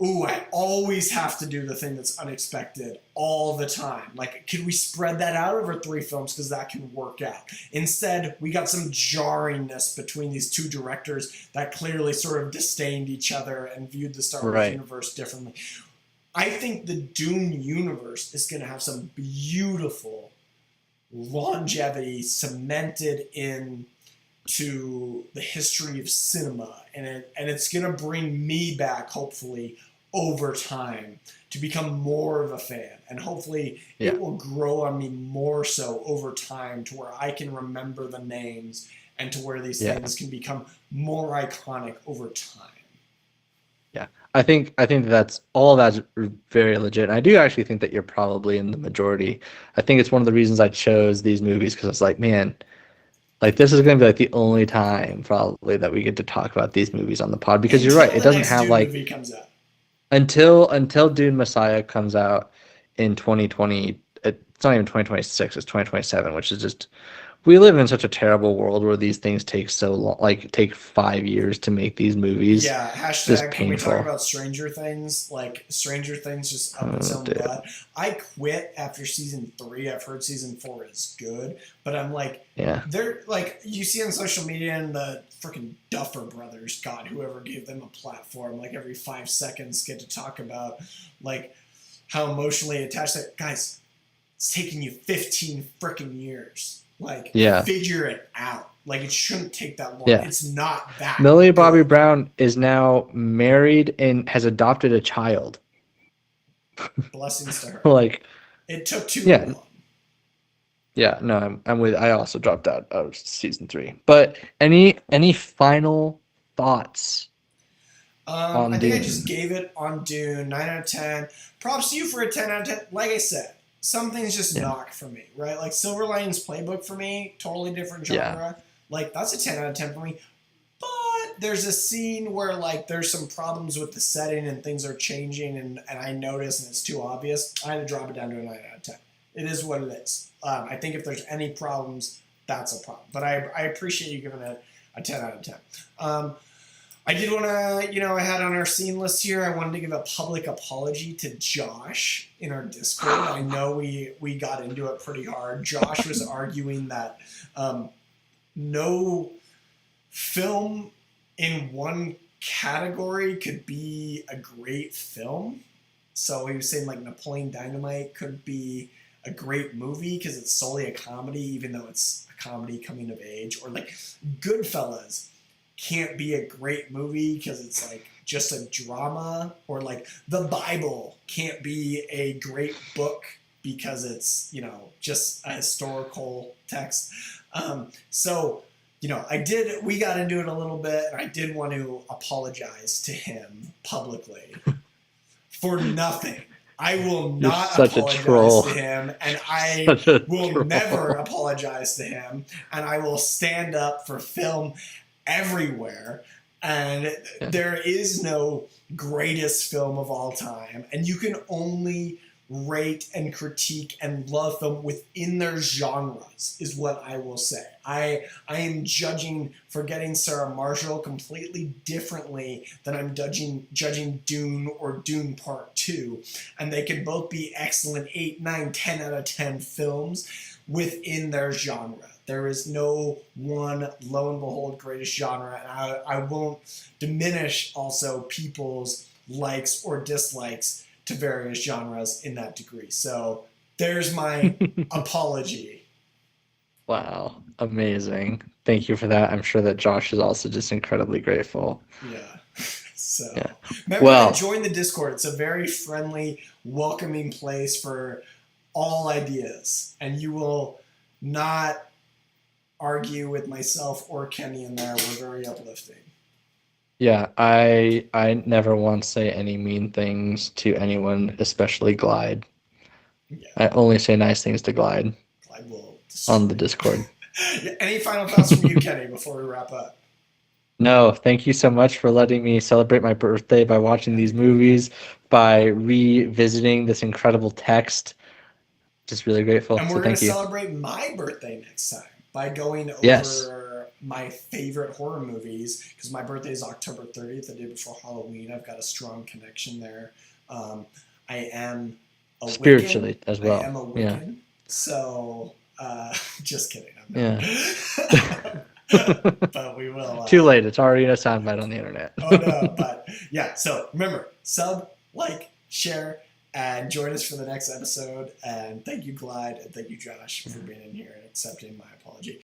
Ooh, I always have to do the thing that's unexpected all the time. Like, could we spread that out over 3 films because that can work out? Instead, we got some jarringness between these 2 directors that clearly sort of disdained each other and viewed the Star Wars universe differently. I think the Dune universe is going to have some beautiful longevity cemented in to the history of cinema, and it's going to bring me back, hopefully, over time to become more of a fan, and hopefully it will grow on me more so over time to where I can remember the names and to where these things can become more iconic over time. Yeah, I think that's very legit. I do actually think that you're probably in the majority. I think it's one of the reasons I chose these movies, because it's like, man, like this is going to be like the only time probably that we get to talk about these movies on the pod, because you're right, it doesn't have Dune like movie comes out. until Dune Messiah comes out in 2020. It's not even 2026, it's 2027, which is just, we live in such a terrible world where these things take so long, like take 5 years to make these movies. Yeah, hashtag can we talk about Stranger Things? Like Stranger Things just up its own butt. I quit after season 3. I've heard season 4 is good, but I'm like, they're like, you see on social media, and the freaking Duffer Brothers, God, whoever gave them a platform, like every 5 seconds get to talk about like how emotionally attached that. Guys, it's taking you 15 freaking years. Like, figure it out. Like, it shouldn't take that long. It's not that. Millie Bobby Brown is now married and has adopted a child. Blessings to her. Like, it took too long. Yeah, no, I'm with. I also dropped out of season 3. But any final thoughts? I think I just gave it on Dune 9 out of 10. Props to you for a 10 out of 10. Like I said, some things just knock for me, right? Like Silver Linings Playbook for me, totally different genre. Like that's a 10 out of 10 for me. But there's a scene where like there's some problems with the setting and things are changing, and I notice and it's too obvious. I had to drop it down to a 9 out of 10. It is what it is. I think if there's any problems, that's a problem. But I appreciate you giving it a 10 out of 10. I did want to, I had on our scene list here, I wanted to give a public apology to Josh in our Discord. I know we got into it pretty hard. Josh was arguing that no film in one category could be a great film. So he was saying like Napoleon Dynamite could be a great movie because it's solely a comedy, even though it's a comedy coming of age. Or like Goodfellas can't be a great movie because it's like just a drama, or like the Bible can't be a great book because it's, just a historical text. So, we got into it a little bit, and I did want to apologize to him publicly for nothing. I will You're not such a apologize troll. to him, and I Such a will troll. never apologize to him, and I will stand up for film everywhere. And there is no greatest film of all time, and you can only rate and critique and love film within their genres, is what I will say. I am judging Forgetting Sarah Marshall completely differently than I'm judging Dune or Dune Part 2. And they can both be excellent 8, 9, 10 out of 10 films within their genre. There is no one, lo and behold, greatest genre. And I won't diminish also people's likes or dislikes to various genres in that degree. So there's my apology. Wow, amazing. Thank you for that. I'm sure that Josh is also just incredibly grateful. Yeah. So Yeah. remember Well, to join the Discord. It's a very friendly, welcoming place for all ideas. And you will not argue with myself or Kenny in there. We're very uplifting. yeah, I never once say any mean things to anyone, especially Glide. Yeah. I only say nice things to Glide Glide will on the Discord. Any final thoughts from you, Kenny, before we wrap up? No, thank you so much for letting me celebrate my birthday by watching these movies, by revisiting this incredible text. Just really grateful. And So we're going thank to you. celebrate my birthday next time by going Yes. over my favorite horror movies, because my birthday is October 30th, the day before Halloween. I've got a strong connection there. I am a Wiccan. Spiritually as well. I am a Wiccan. Yeah. So, just kidding. I'm not. Yeah. But we will. Too late. It's already a soundbite on the internet. Oh no! But yeah. So remember, sub, like, share, and join us for the next episode. And thank you, Glide, and thank you, Josh, for being in here and accepting my apology.